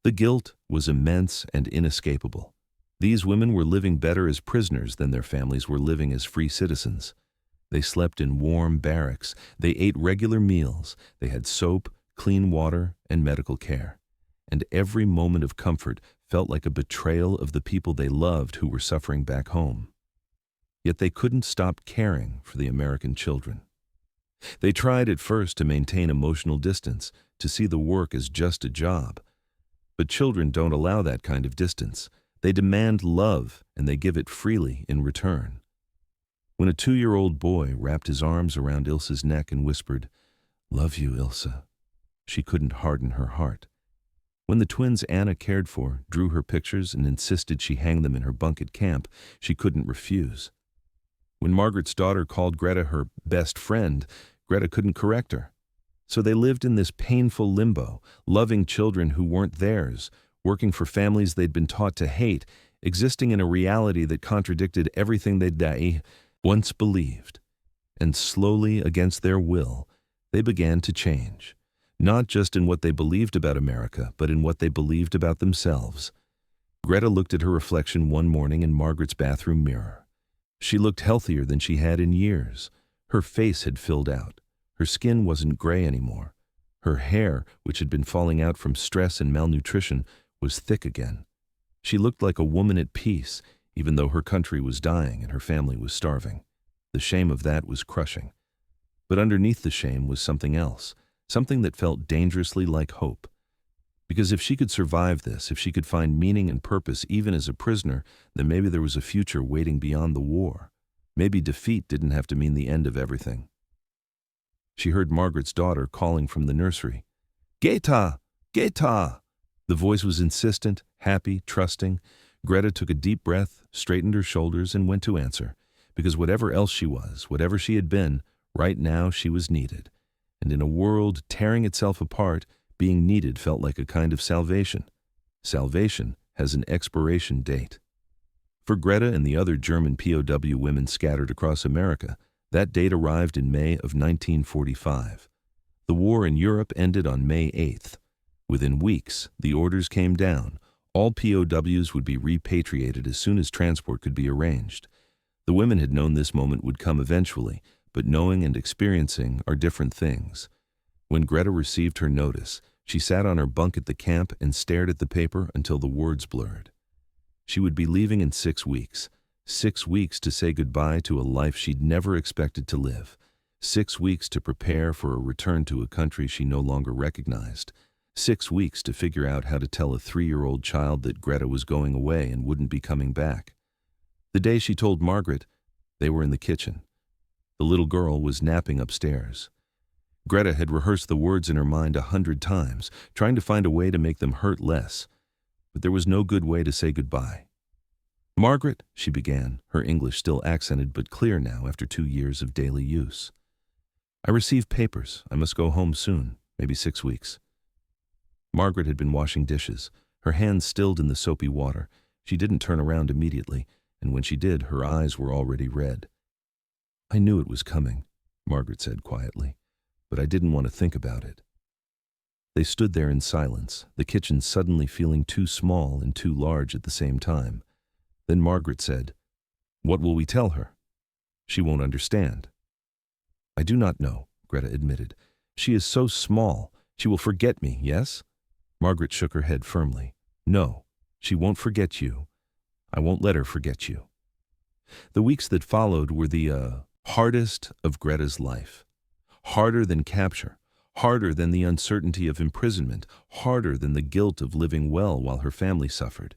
The guilt was immense and inescapable. These women were living better as prisoners than their families were living as free citizens. They slept in warm barracks, they ate regular meals, they had soap, clean water, and medical care. And every moment of comfort felt like a betrayal of the people they loved who were suffering back home. Yet they couldn't stop caring for the American children. They tried at first to maintain emotional distance, to see the work as just a job. But children don't allow that kind of distance. They demand love, and they give it freely in return. When a 2-year-old boy wrapped his arms around Ilse's neck and whispered, "Love you, Ilse," she couldn't harden her heart. When the twins Anna cared for drew her pictures and insisted she hang them in her bunk at camp, she couldn't refuse. When Margaret's daughter called Greta her best friend, Greta couldn't correct her. So they lived in this painful limbo, loving children who weren't theirs, working for families they'd been taught to hate, existing in a reality that contradicted everything they'd once believed. And slowly, against their will, they began to change, not just in what they believed about America, but in what they believed about themselves. Greta looked at her reflection one morning in Margaret's bathroom mirror. She looked healthier than she had in years. Her face had filled out. Her skin wasn't gray anymore. Her hair, which had been falling out from stress and malnutrition, was thick again. She looked like a woman at peace, even though her country was dying and her family was starving. The shame of that was crushing. But underneath the shame was something else, something that felt dangerously like hope. Because if she could survive this, if she could find meaning and purpose even as a prisoner, then maybe there was a future waiting beyond the war. Maybe defeat didn't have to mean the end of everything. She heard Margaret's daughter calling from the nursery. "Greta! Greta!" The voice was insistent, happy, trusting. Greta took a deep breath, straightened her shoulders, and went to answer. Because whatever else she was, whatever she had been, right now she was needed. And in a world tearing itself apart, being needed felt like a kind of salvation. Salvation has an expiration date. For Greta and the other German POW women scattered across America, that date arrived in May of 1945. The war in Europe ended on May 8th. Within weeks, the orders came down. All POWs would be repatriated as soon as transport could be arranged. The women had known this moment would come eventually, but knowing and experiencing are different things. When Greta received her notice, she sat on her bunk at the camp and stared at the paper until the words blurred. She would be leaving in 6 weeks. 6 weeks to say goodbye to a life she'd never expected to live. 6 weeks to prepare for a return to a country she no longer recognized. 6 weeks to figure out how to tell a 3-year-old child that Greta was going away and wouldn't be coming back. The day she told Margaret, they were in the kitchen. The little girl was napping upstairs. Greta had rehearsed the words in her mind 100 times, trying to find a way to make them hurt less. But there was no good way to say goodbye. "Margaret," she began, her English still accented but clear now after 2 years of daily use. "I received papers. I must go home soon, maybe 6 weeks." Margaret had been washing dishes, her hands stilled in the soapy water. She didn't turn around immediately, and when she did, her eyes were already red. "I knew it was coming," Margaret said quietly, "but I didn't want to think about it." They stood there in silence, the kitchen suddenly feeling too small and too large at the same time. Then Margaret said, "What will we tell her? She won't understand." "I do not know," Greta admitted. "She is so small. She will forget me, yes?" Margaret shook her head firmly. "No, she won't forget you. I won't let her forget you." The weeks that followed were the hardest of Greta's life. Harder than capture, harder than the uncertainty of imprisonment, harder than the guilt of living well while her family suffered.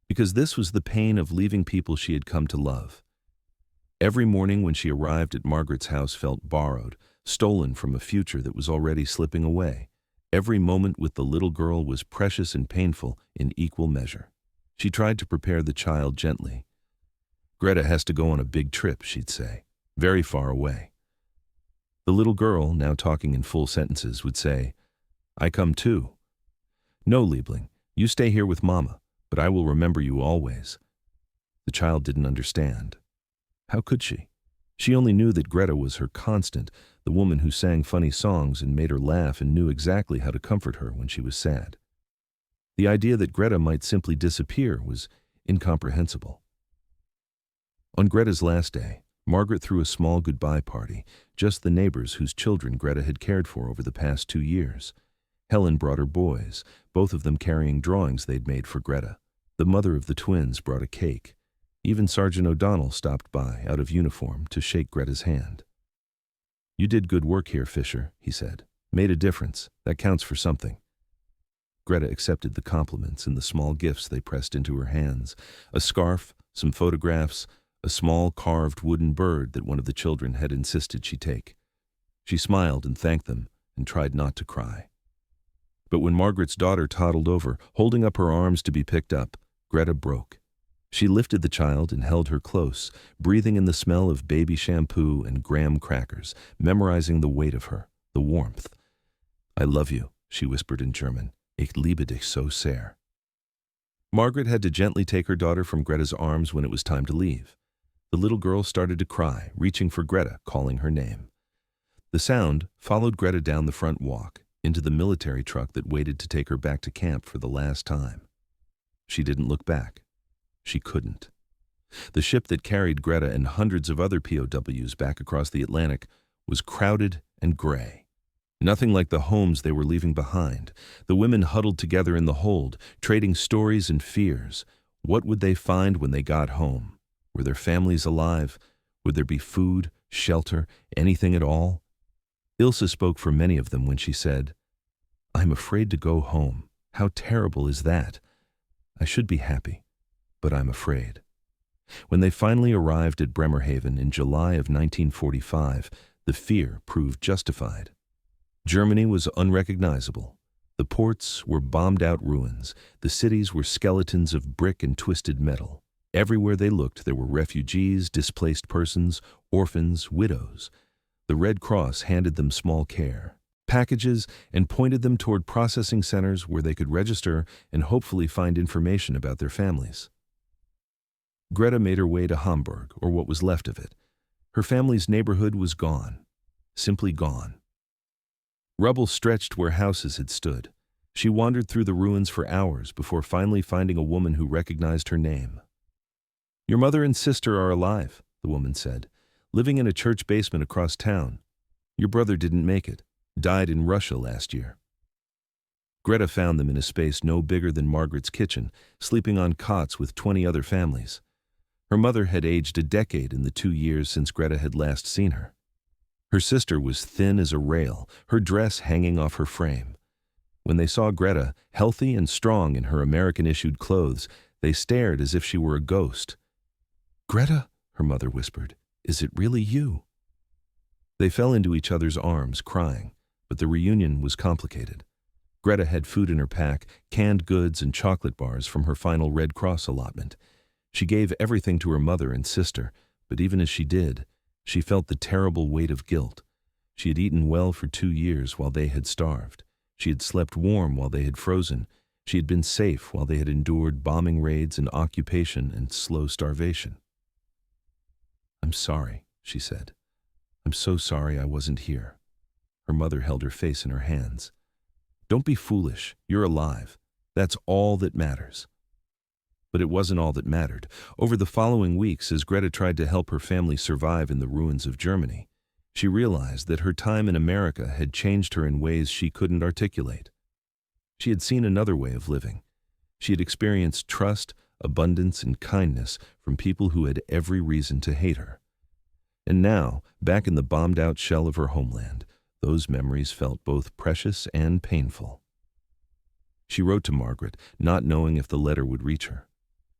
Because this was the pain of leaving people she had come to love. Every morning when she arrived at Margaret's house felt borrowed, stolen from a future that was already slipping away. Every moment with the little girl was precious and painful in equal measure. She tried to prepare the child gently. "Greta has to go on a big trip," she'd say, "very far away." The little girl, now talking in full sentences, would say, "I come too." "No, Liebling, you stay here with Mama, but I will remember you always." The child didn't understand. How could she? She only knew that Greta was her constant, the woman who sang funny songs and made her laugh and knew exactly how to comfort her when she was sad. The idea that Greta might simply disappear was incomprehensible. On Greta's last day, Margaret threw a small goodbye party, just the neighbors whose children Greta had cared for over the past 2 years. Helen brought her boys, both of them carrying drawings they'd made for Greta. The mother of the twins brought a cake. Even Sergeant O'Donnell stopped by, out of uniform, to shake Greta's hand. "You did good work here, Fisher," he said. "Made a difference. That counts for something." Greta accepted the compliments and the small gifts they pressed into her hands. A scarf, some photographs, a small carved wooden bird that one of the children had insisted she take. She smiled and thanked them and tried not to cry. But when Margaret's daughter toddled over, holding up her arms to be picked up, Greta broke. She lifted the child and held her close, breathing in the smell of baby shampoo and graham crackers, memorizing the weight of her, the warmth. "I love you," she whispered in German. "Ich liebe dich so sehr." Margaret had to gently take her daughter from Greta's arms when it was time to leave. The little girl started to cry, reaching for Greta, calling her name. The sound followed Greta down the front walk, into the military truck that waited to take her back to camp for the last time. She didn't look back. She couldn't. The ship that carried Greta and hundreds of other POWs back across the Atlantic was crowded and gray. Nothing like the homes they were leaving behind. The women huddled together in the hold, trading stories and fears. What would they find when they got home? Were their families alive? Would there be food, shelter, anything at all? Ilse spoke for many of them when she said, "I'm afraid to go home. How terrible is that? I should be happy, but I'm afraid." When they finally arrived at Bremerhaven in July of 1945, the fear proved justified. Germany was unrecognizable. The ports were bombed-out ruins. The cities were skeletons of brick and twisted metal. Everywhere they looked, there were refugees, displaced persons, orphans, widows. The Red Cross handed them small care packages and pointed them toward processing centers where they could register and hopefully find information about their families. Greta made her way to Hamburg, or what was left of it. Her family's neighborhood was gone, simply gone. Rubble stretched where houses had stood. She wandered through the ruins for hours before finally finding a woman who recognized her name. "Your mother and sister are alive," the woman said, "living in a church basement across town. Your brother didn't make it, died in Russia last year." Greta found them in a space no bigger than Margaret's kitchen, sleeping on cots with 20 other families. Her mother had aged a decade in the 2 years since Greta had last seen her. Her sister was thin as a rail, her dress hanging off her frame. When they saw Greta, healthy and strong in her American-issued clothes, they stared as if she were a ghost. "Greta," her mother whispered, "is it really you?" They fell into each other's arms, crying, but the reunion was complicated. Greta had food in her pack, canned goods and chocolate bars from her final Red Cross allotment. She gave everything to her mother and sister, but even as she did, she felt the terrible weight of guilt. She had eaten well for 2 years while they had starved. She had slept warm while they had frozen. She had been safe while they had endured bombing raids and occupation and slow starvation. "I'm sorry," she said. "I'm so sorry I wasn't here." Her mother held her face in her hands. "Don't be foolish. You're alive. That's all that matters." But it wasn't all that mattered. Over the following weeks, as Greta tried to help her family survive in the ruins of Germany, she realized that her time in America had changed her in ways she couldn't articulate. She had seen another way of living. She had experienced trust, abundance, and kindness from people who had every reason to hate her. And now, back in the bombed-out shell of her homeland, those memories felt both precious and painful. She wrote to Margaret, not knowing if the letter would reach her.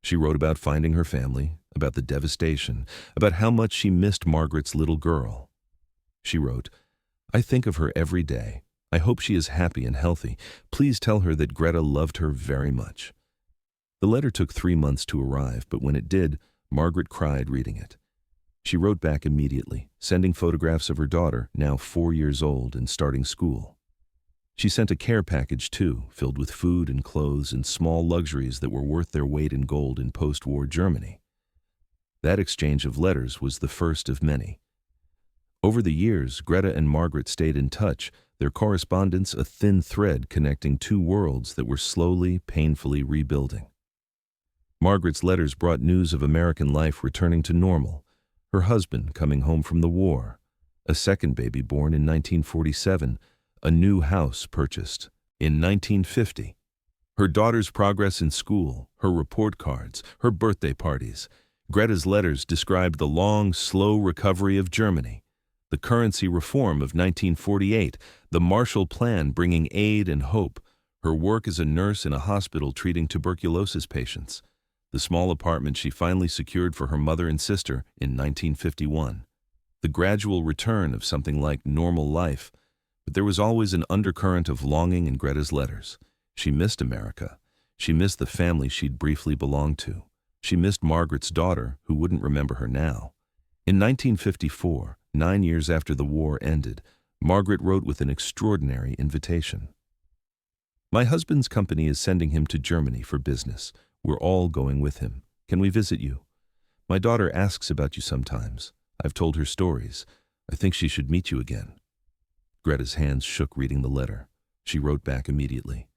She wrote about finding her family, about the devastation, about how much she missed Margaret's little girl. She wrote, "I think of her every day. I hope she is happy and healthy. Please tell her that Greta loved her very much." The letter took 3 months to arrive, but when it did, Margaret cried reading it. She wrote back immediately, sending photographs of her daughter, now 4 years old and starting school. She sent a care package too, filled with food and clothes and small luxuries that were worth their weight in gold in post-war Germany. That exchange of letters was the first of many. Over the years, Greta and Margaret stayed in touch, their correspondence a thin thread connecting 2 worlds that were slowly, painfully rebuilding. Margaret's letters brought news of American life returning to normal, her husband coming home from the war, a second baby born in 1947, a new house purchased in 1950, her daughter's progress in school, her report cards, her birthday parties. Greta's letters described the long, slow recovery of Germany, the currency reform of 1948, the Marshall Plan bringing aid and hope, her work as a nurse in a hospital treating tuberculosis patients, the small apartment she finally secured for her mother and sister in 1951, the gradual return of something like normal life. But there was always an undercurrent of longing in Greta's letters. She missed America. She missed the family she'd briefly belonged to. She missed Margaret's daughter, who wouldn't remember her now. In 1954, 9 years after the war ended, Margaret wrote with an extraordinary invitation. "My husband's company is sending him to Germany for business. We're all going with him. Can we visit you? My daughter asks about you sometimes. I've told her stories. I think she should meet you again." Greta's hands shook reading the letter. She wrote back immediately.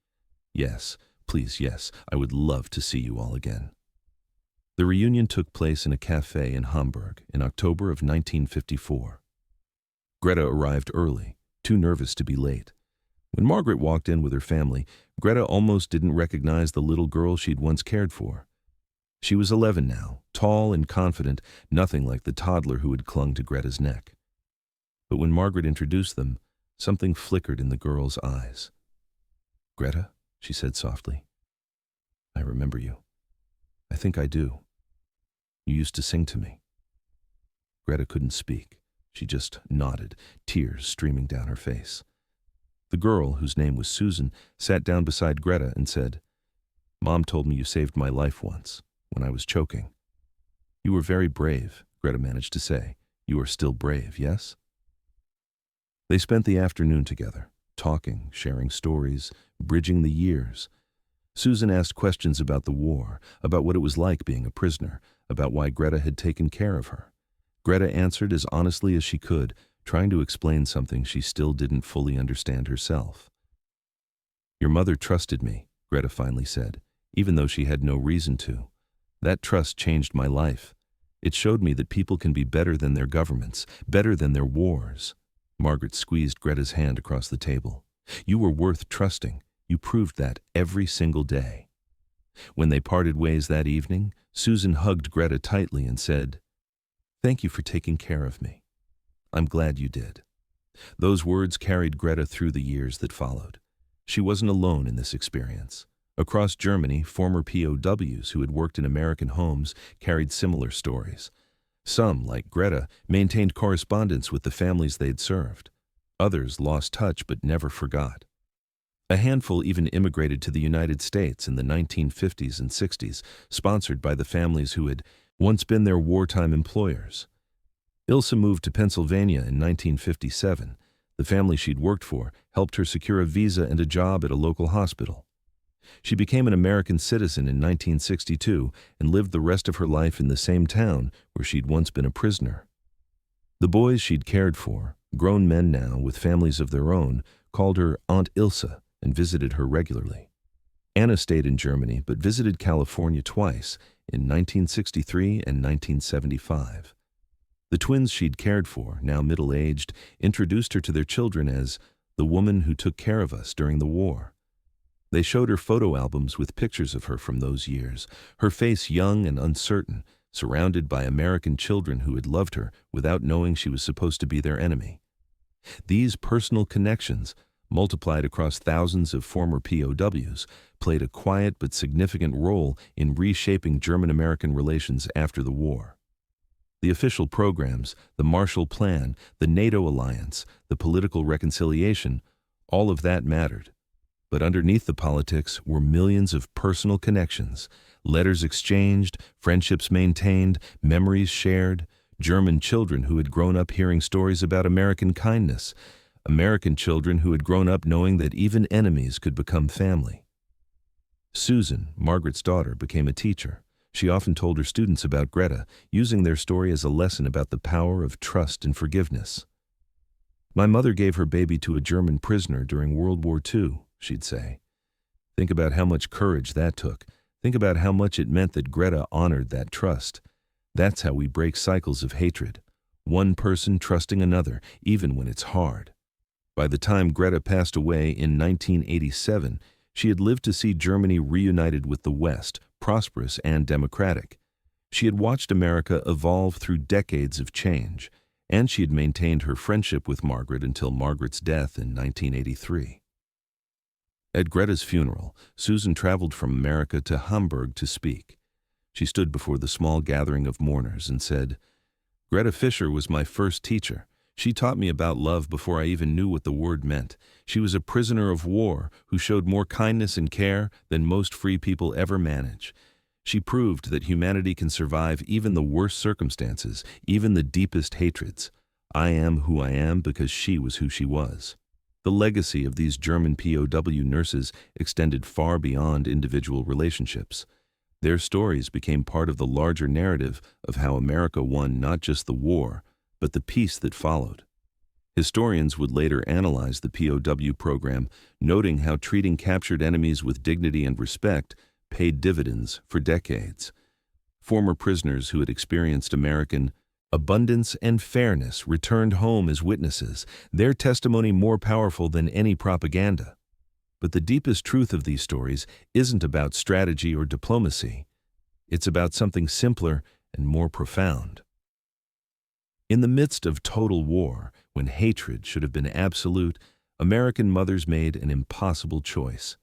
"Yes, please, yes, I would love to see you all again." The reunion took place in a cafe in Hamburg in October of 1954. Greta arrived early, too nervous to be late. When Margaret walked in with her family, Greta almost didn't recognize the little girl she'd once cared for. She was 11 now, tall and confident, nothing like the toddler who had clung to Greta's neck. But when Margaret introduced them, something flickered in the girl's eyes. "Greta," she said softly, "I remember you. I think I do. You used to sing to me." Greta couldn't speak. She just nodded, tears streaming down her face. The girl, whose name was Susan, sat down beside Greta and said, "Mom told me you saved my life once, when I was choking." "You were very brave," Greta managed to say. "You are still brave, yes?" They spent the afternoon together, talking, sharing stories, bridging the years. Susan asked questions about the war, about what it was like being a prisoner, about why Greta had taken care of her. Greta answered as honestly as she could, trying to explain something she still didn't fully understand herself. Your mother trusted me, Greta finally said, even though she had no reason to. That trust changed my life. It showed me that people can be better than their governments, better than their wars. Margaret squeezed Greta's hand across the table. You were worth trusting. You proved that every single day. When they parted ways that evening, Susan hugged Greta tightly and said, "Thank you for taking care of me. I'm glad you did." Those words carried Greta through the years that followed. She wasn't alone in this experience. Across Germany, former POWs who had worked in American homes carried similar stories. Some, like Greta, maintained correspondence with the families they'd served. Others lost touch but never forgot. A handful even immigrated to the United States in the 1950s and 60s, sponsored by the families who had once been their wartime employers. Ilse moved to Pennsylvania in 1957. The family she'd worked for helped her secure a visa and a job at a local hospital. She became an American citizen in 1962 and lived the rest of her life in the same town where she'd once been a prisoner. The boys she'd cared for, grown men now with families of their own, called her Aunt Ilse and visited her regularly. Anna stayed in Germany but visited California twice, in 1963 and 1975. The twins she'd cared for, now middle-aged, introduced her to their children as the woman who took care of us during the war. They showed her photo albums with pictures of her from those years, her face young and uncertain, surrounded by American children who had loved her without knowing she was supposed to be their enemy. These personal connections, multiplied across thousands of former POWs, played a quiet but significant role in reshaping German-American relations after the war. The official programs, the Marshall Plan, the NATO alliance, the political reconciliation, all of that mattered. But underneath the politics were millions of personal connections, letters exchanged, friendships maintained, memories shared, German children who had grown up hearing stories about American kindness, American children who had grown up knowing that even enemies could become family. Susan, Margaret's daughter, became a teacher. She often told her students about Greta, using their story as a lesson about the power of trust and forgiveness. My mother gave her baby to a German prisoner during World War II, she'd say. Think about how much courage that took. Think about how much it meant that Greta honored that trust. That's how we break cycles of hatred. One person trusting another, even when it's hard. By the time Greta passed away in 1987, she had lived to see Germany reunited with the West, prosperous and democratic. She had watched America evolve through decades of change, and she had maintained her friendship with Margaret until Margaret's death in 1983. At Greta's funeral, Susan traveled from America to Hamburg to speak. She stood before the small gathering of mourners and said, "Greta Fischer was my first teacher. She taught me about love before I even knew what the word meant. She was a prisoner of war who showed more kindness and care than most free people ever manage. She proved that humanity can survive even the worst circumstances, even the deepest hatreds. I am who I am because she was who she was." The legacy of these German POW nurses extended far beyond individual relationships. Their stories became part of the larger narrative of how America won not just the war, but the peace that followed. Historians would later analyze the POW program, noting how treating captured enemies with dignity and respect paid dividends for decades. Former prisoners who had experienced American abundance and fairness returned home as witnesses, their testimony more powerful than any propaganda. But the deepest truth of these stories isn't about strategy or diplomacy. It's about something simpler and more profound. In the midst of total war, when hatred should have been absolute, American mothers made an impossible choice.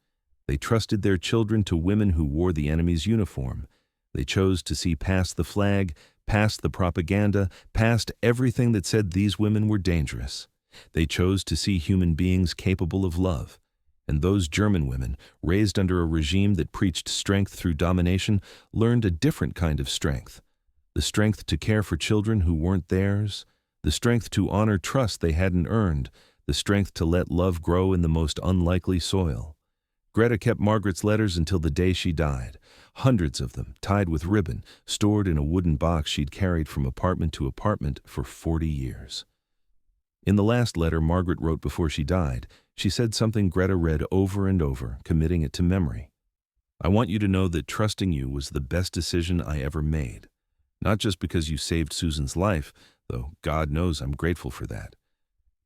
They trusted their children to women who wore the enemy's uniform. They chose to see past the flag, past the propaganda, past everything that said these women were dangerous. They chose to see human beings capable of love. And those German women, raised under a regime that preached strength through domination, learned a different kind of strength. The strength to care for children who weren't theirs, the strength to honor trust they hadn't earned, the strength to let love grow in the most unlikely soil. Greta kept Margaret's letters until the day she died, hundreds of them, tied with ribbon, stored in a wooden box she'd carried from apartment to apartment for 40 years. In the last letter Margaret wrote before she died, she said something Greta read over and over, committing it to memory. "I want you to know that trusting you was the best decision I ever made. Not just because you saved Susan's life, though God knows I'm grateful for that,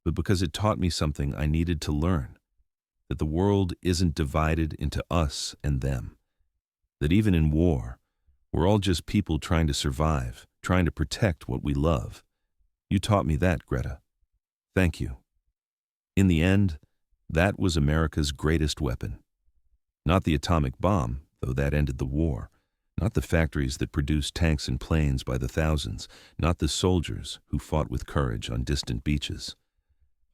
but because it taught me something I needed to learn, that the world isn't divided into us and them, that even in war, we're all just people trying to survive, trying to protect what we love. You taught me that, Greta. Thank you." In the end, that was America's greatest weapon. Not the atomic bomb, though that ended the war. Not the factories that produced tanks and planes by the thousands. Not the soldiers who fought with courage on distant beaches.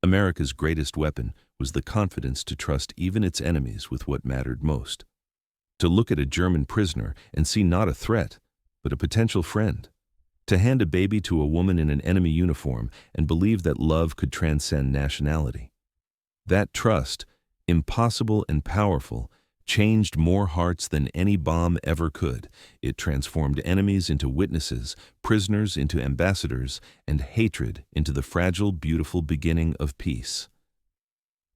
America's greatest weapon was the confidence to trust even its enemies with what mattered most. To look at a German prisoner and see not a threat, but a potential friend. To hand a baby to a woman in an enemy uniform and believe that love could transcend nationality. That trust, impossible and powerful, changed more hearts than any bomb ever could. It transformed enemies into witnesses, prisoners into ambassadors, and hatred into the fragile, beautiful beginning of peace.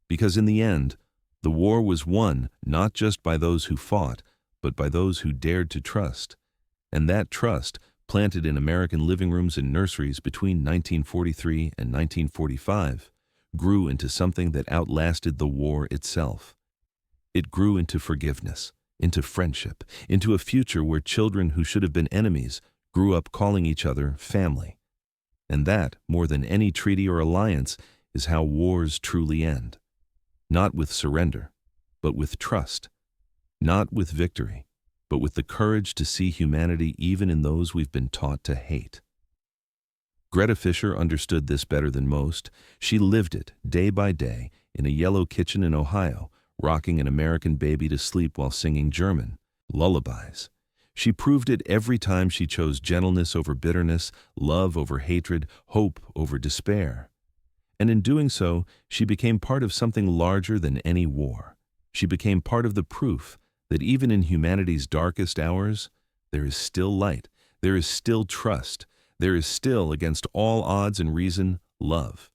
Because in the end, the war was won not just by those who fought, but by those who dared to trust. And that trust, planted in American living rooms and nurseries between 1943 and 1945, grew into something that outlasted the war itself. It grew into forgiveness, into friendship, into a future where children who should have been enemies grew up calling each other family. And that, more than any treaty or alliance, is how wars truly end. Not with surrender, but with trust. Not with victory, but with the courage to see humanity even in those we've been taught to hate. Greta Fisher understood this better than most. She lived it day by day in a yellow kitchen in Ohio, rocking an American baby to sleep while singing German lullabies. She proved it every time she chose gentleness over bitterness, love over hatred, hope over despair. And in doing so, she became part of something larger than any war. She became part of the proof that even in humanity's darkest hours, there is still light, there is still trust, there is still, against all odds and reason, love.